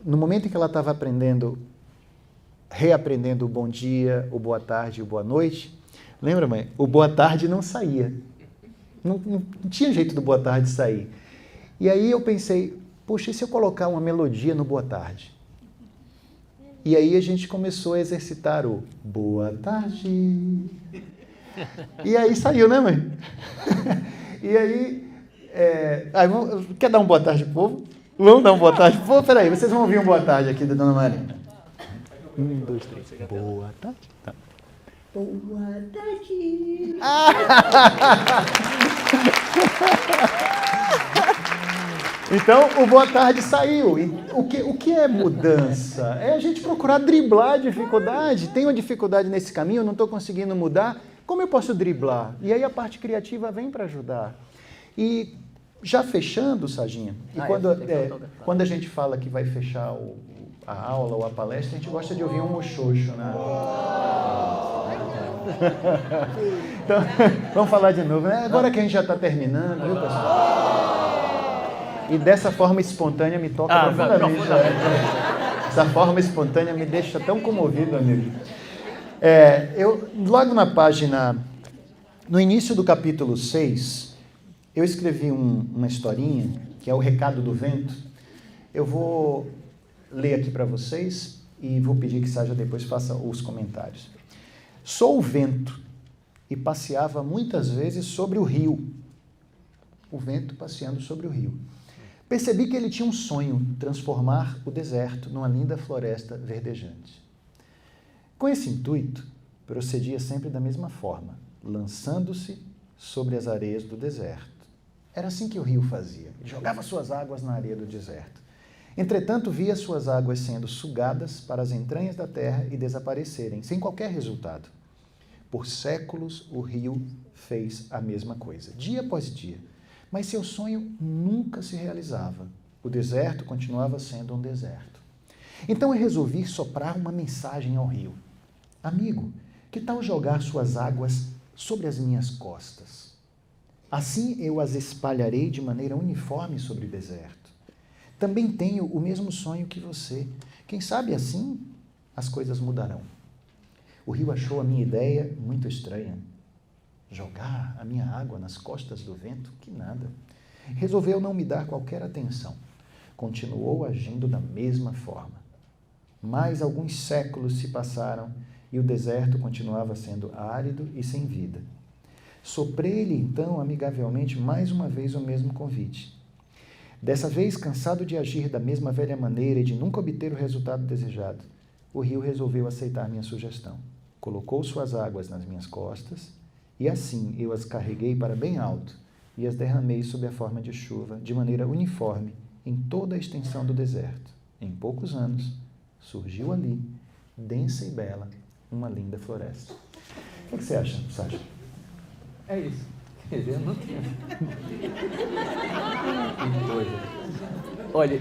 no momento em que ela estava reaprendendo o bom dia, o boa tarde e o boa noite, lembra, mãe? O boa tarde não saía. Não tinha jeito do boa tarde sair. E aí eu pensei, poxa, e se eu colocar uma melodia no boa tarde? E aí a gente começou a exercitar o boa tarde. E aí saiu, né, mãe? E aí... quer dar um boa tarde pro povo? Vamos dar um boa tarde pro povo? Peraí, vocês vão ouvir um boa tarde aqui da Dona Marina. 1, 2, 3. Boa tarde. Tá. Boa tarde. Então, o boa tarde saiu. O que é mudança? É a gente procurar driblar a dificuldade. Tenho uma dificuldade nesse caminho, não estou conseguindo mudar. Como eu posso driblar? E aí a parte criativa vem para ajudar. E já fechando, Saginha, quando a gente fala que vai fechar a aula ou a palestra, a gente gosta de ouvir um mochoxo, né? Então, vamos falar de novo, né? Agora que a gente já está terminando, viu, pessoal? E dessa forma espontânea me toca profundamente. Essa forma espontânea me deixa tão comovido, amigo. Logo no início do capítulo 6, eu escrevi uma historinha, que é o Recado do Vento. Eu vou ler aqui para vocês e vou pedir que Ságia depois faça os comentários. Sou o vento e passeava muitas vezes sobre o rio. O vento passeando sobre o rio. Percebi que ele tinha um sonho, transformar o deserto numa linda floresta verdejante. Com esse intuito, procedia sempre da mesma forma, lançando-se sobre as areias do deserto. Era assim que o rio fazia, jogava suas águas na areia do deserto. Entretanto, via suas águas sendo sugadas para as entranhas da terra e desaparecerem, sem qualquer resultado. Por séculos, o rio fez a mesma coisa, dia após dia. Mas seu sonho nunca se realizava. O deserto continuava sendo um deserto. Então eu resolvi soprar uma mensagem ao rio. Amigo, que tal jogar suas águas sobre as minhas costas? Assim eu as espalharei de maneira uniforme sobre o deserto. Também tenho o mesmo sonho que você. Quem sabe assim as coisas mudarão. O rio achou a minha ideia muito estranha. Jogar a minha água nas costas do vento? Que nada. Resolveu não me dar qualquer atenção. Continuou agindo da mesma forma. Mais alguns séculos se passaram e o deserto continuava sendo árido e sem vida. Soprei-lhe então amigavelmente mais uma vez o mesmo convite. Dessa vez, cansado de agir da mesma velha maneira e de nunca obter o resultado desejado, o rio resolveu aceitar minha sugestão. Colocou suas águas nas minhas costas e assim eu as carreguei para bem alto e as derramei sob a forma de chuva, de maneira uniforme, em toda a extensão do deserto. Em poucos anos, surgiu ali, densa e bela, uma linda floresta. O que você acha, Sérgio? É isso. Quer dizer, eu não tenho. Que coisa. Olha,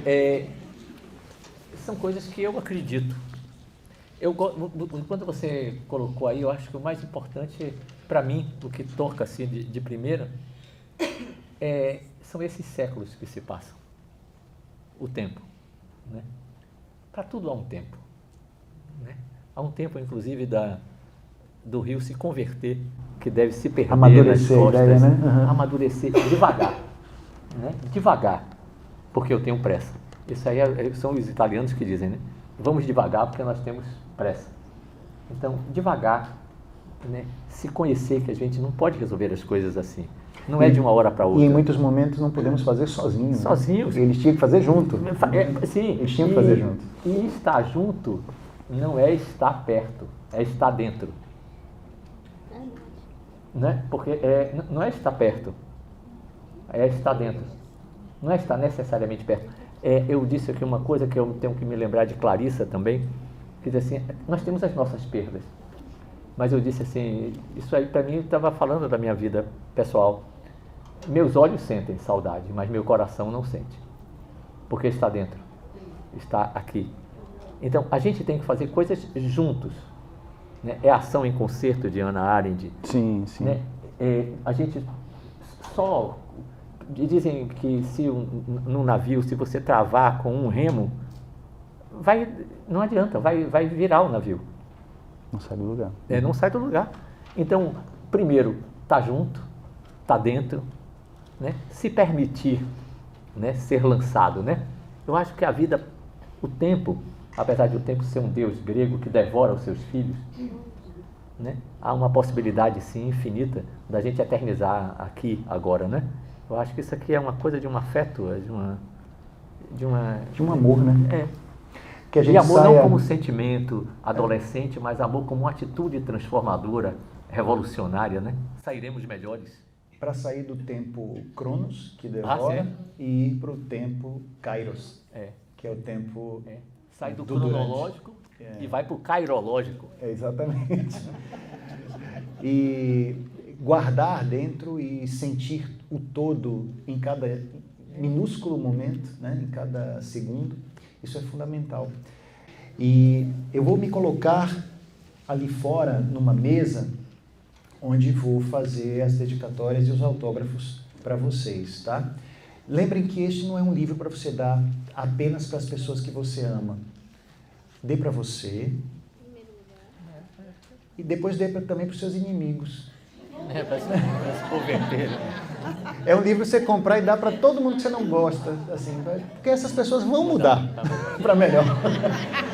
são coisas que eu acredito. Quando você colocou aí, eu acho que o mais importante, para mim, o que toca assim de primeira, são esses séculos que se passam. O tempo. Né? Para tudo há um tempo. Né? Há um tempo, inclusive, do rio se converter, que deve se perder amadurecer nas costas, a ideia, né? Uhum. Amadurecer devagar, né? Devagar, porque eu tenho pressa. Isso aí são os italianos que dizem, né? Vamos devagar porque nós temos pressa. Então, devagar, né? Se conhecer que a gente não pode resolver as coisas assim. Não é de uma hora para outra. E em muitos momentos não podemos fazer sozinhos. Sozinhos. Eles tinham que fazer junto. Sim. Eles tinham que fazer junto. E estar junto não é estar perto, é estar dentro. Né? Porque não é estar perto, é estar dentro. Não é estar necessariamente perto. Eu disse aqui uma coisa que eu tenho que me lembrar de Clarissa também, que diz assim, nós temos as nossas perdas. Mas eu disse assim, isso aí para mim estava falando da minha vida pessoal. Meus olhos sentem saudade, mas meu coração não sente. Porque está dentro, está aqui. Então, a gente tem que fazer coisas juntos. Né? É ação em concerto de Hannah Arendt. Sim, sim. Né? A gente só... Dizem que se num navio, se você travar com um remo, não adianta, vai virar o navio. Não sai do lugar. Não sai do lugar. Então, primeiro, tá junto, tá dentro, né? Se permitir, né, ser lançado, né? Eu acho que a vida, o tempo, apesar de o tempo ser um deus grego que devora os seus filhos, né? Há uma possibilidade, sim, infinita da gente eternizar aqui, agora, né? Eu acho que isso aqui é uma coisa de um afeto, de um amor, né? Que a gente e amor saia... não como sentimento adolescente, mas amor como uma atitude transformadora, revolucionária, né? Sairemos melhores. Para sair do tempo Cronos, que devora, e ir para o tempo Kairos, que é o tempo... Sai do cronológico e vai para o kairológico. Exatamente. E guardar dentro e sentir o todo em cada minúsculo momento, né? Em cada segundo, isso é fundamental. E eu vou me colocar ali fora, numa mesa, onde vou fazer as dedicatórias e os autógrafos para vocês, tá? Lembrem que este não é um livro para você dar apenas para as pessoas que você ama. Dê para você e depois dê também para os seus inimigos. Para se converter. É um livro que você comprar e dar para todo mundo que você não gosta, assim, porque essas pessoas vão mudar para melhor.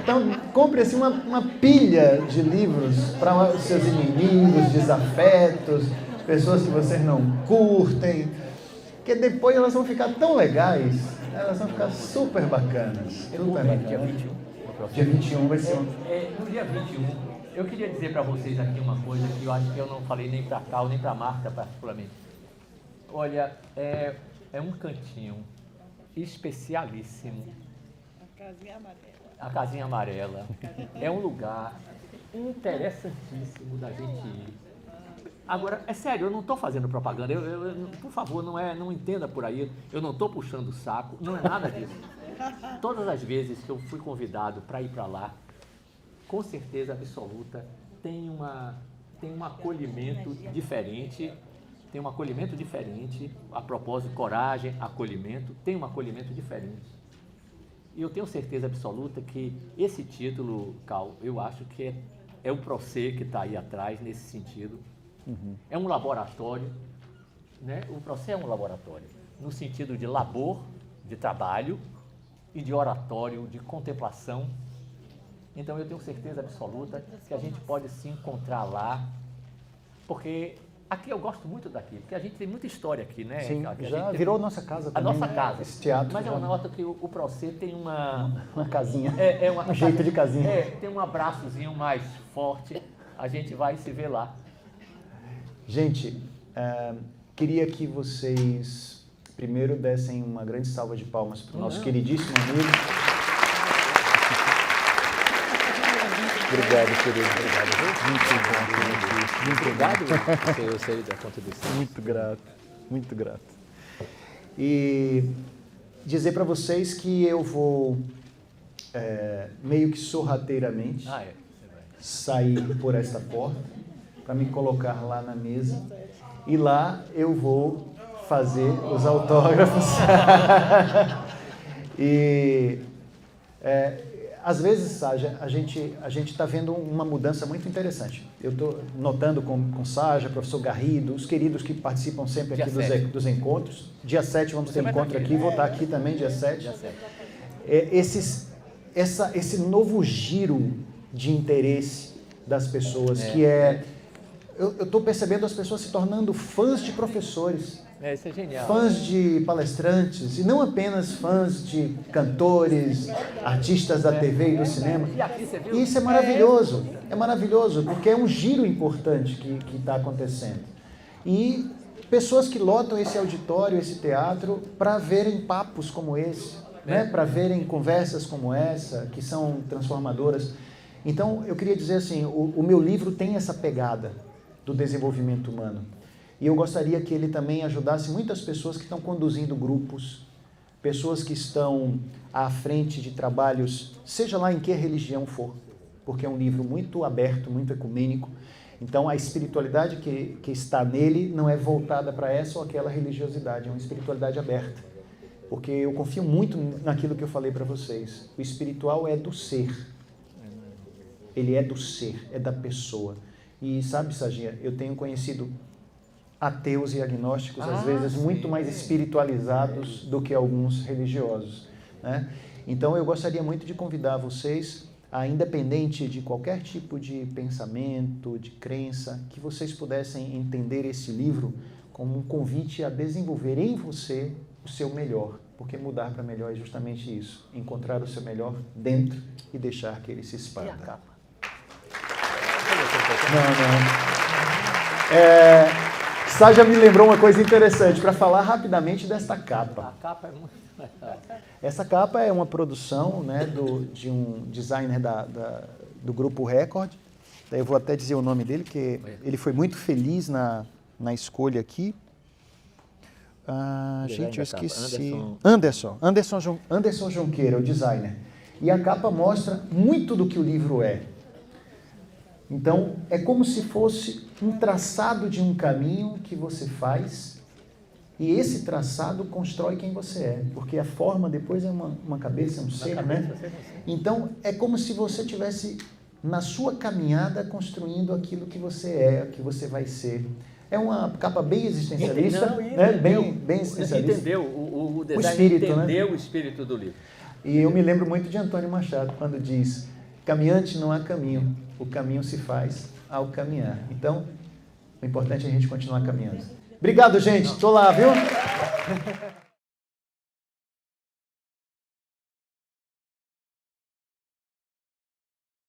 Então, compre assim uma pilha de livros para os seus inimigos, desafetos, pessoas que vocês não curtem, que depois elas vão ficar tão legais, elas vão ficar super bacanas. Dia 21. Dia 21 vai ser no dia 21, eu queria dizer para vocês aqui uma coisa que eu acho que eu não falei nem para Cal, nem para Marta particularmente. Olha, é um cantinho especialíssimo. A Casinha Amarela. É um lugar interessantíssimo da gente ir. Agora, é sério, eu não estou fazendo propaganda, por favor, não entenda por aí, eu não estou puxando o saco, não é nada disso. Todas as vezes que eu fui convidado para ir para lá, com certeza absoluta, tem um acolhimento diferente, a propósito, coragem, acolhimento, tem um acolhimento diferente. E eu tenho certeza absoluta que esse título, Cal, eu acho que é o Procé que está aí atrás, nesse sentido. Uhum. É um laboratório, né? O Procé é um laboratório, no sentido de labor, de trabalho, e de oratório, de contemplação. Então eu tenho certeza absoluta que a gente pode se encontrar lá, porque Aqui eu gosto muito daqui, porque a gente tem muita história aqui, né? Sim, A gente já tem- virou nossa casa a também. nossa né? casa. Esse teatro. Mas já- eu noto que o Procê tem uma casinha. uma Um jeito de casinha. tem um abraçozinho mais forte. A gente vai se ver lá. Gente, queria que vocês primeiro dessem uma grande salva de palmas para o nosso queridíssimo amigo. Obrigado, querido. Obrigado. Muito Obrigado, eu sei da contribuição. Muito grato, muito grato. E dizer para vocês que eu vou, meio que sorrateiramente, Você vai. sair por esta porta para me colocar lá na mesa e lá eu vou fazer os autógrafos. E às vezes, Saja, a gente está vendo uma mudança muito interessante. Eu estou notando com Saja, professor Garrido, os queridos que participam sempre Dia aqui 7. dos encontros. Dia 7 vamos ter vai encontro estar aqui, aqui, né? vou estar aqui também dia 7. Já sei. Esse novo giro de interesse das pessoas, eu estou percebendo as pessoas se tornando fãs de professores, Isso é genial. fãs de palestrantes, e não apenas fãs de cantores, artistas da TV e do cinema. E aqui você viu? E isso é maravilhoso, porque é um giro importante que está acontecendo. E pessoas que lotam esse auditório, esse teatro, para verem papos como esse, né? Para verem conversas como essa, que são transformadoras. Então, eu queria dizer assim, o meu livro tem essa pegada do desenvolvimento humano. E eu gostaria que ele também ajudasse muitas pessoas que estão conduzindo grupos, pessoas que estão à frente de trabalhos, seja lá em que religião for, porque é um livro muito aberto, muito ecumênico. Então, a espiritualidade que está nele não é voltada para essa ou aquela religiosidade, é uma espiritualidade aberta. Porque eu confio muito naquilo que eu falei para vocês. O espiritual é do ser. Ele é do ser, é da pessoa. E sabe, Sagia, eu tenho conhecido ateus e agnósticos, às vezes, muito mais espiritualizados do que alguns religiosos, né? Então, eu gostaria muito de convidar vocês, independente de qualquer tipo de pensamento, de crença, que vocês pudessem entender esse livro como um convite a desenvolver em você o seu melhor, porque mudar para melhor é justamente isso, encontrar o seu melhor dentro e deixar que ele se E a expanda. capa? Saja me lembrou uma coisa interessante, para falar rapidamente desta capa. A capa é muito legal. Essa capa é uma produção, né, de um designer do Grupo Record. Daí eu vou até dizer o nome dele, que ele foi muito feliz na escolha aqui. Gente, eu esqueci. Anderson Junqueira, o designer. E a capa mostra muito do que o livro é. Então, é como se fosse um traçado de um caminho que você faz, e esse traçado constrói quem você é, porque a forma depois é uma cabeça, um ser, né? Então, é como se você tivesse, na sua caminhada, construindo aquilo que você é, que você vai ser. É uma capa bem existencialista, né? Bem existencialista. Entendeu? O design espírito, entendeu né? o espírito do livro. E eu me lembro muito de Antônio Machado, quando diz: caminhante não há caminho, o caminho se faz ao caminhar. Então, o importante é a gente continuar caminhando. Obrigado, gente. Estou lá, viu?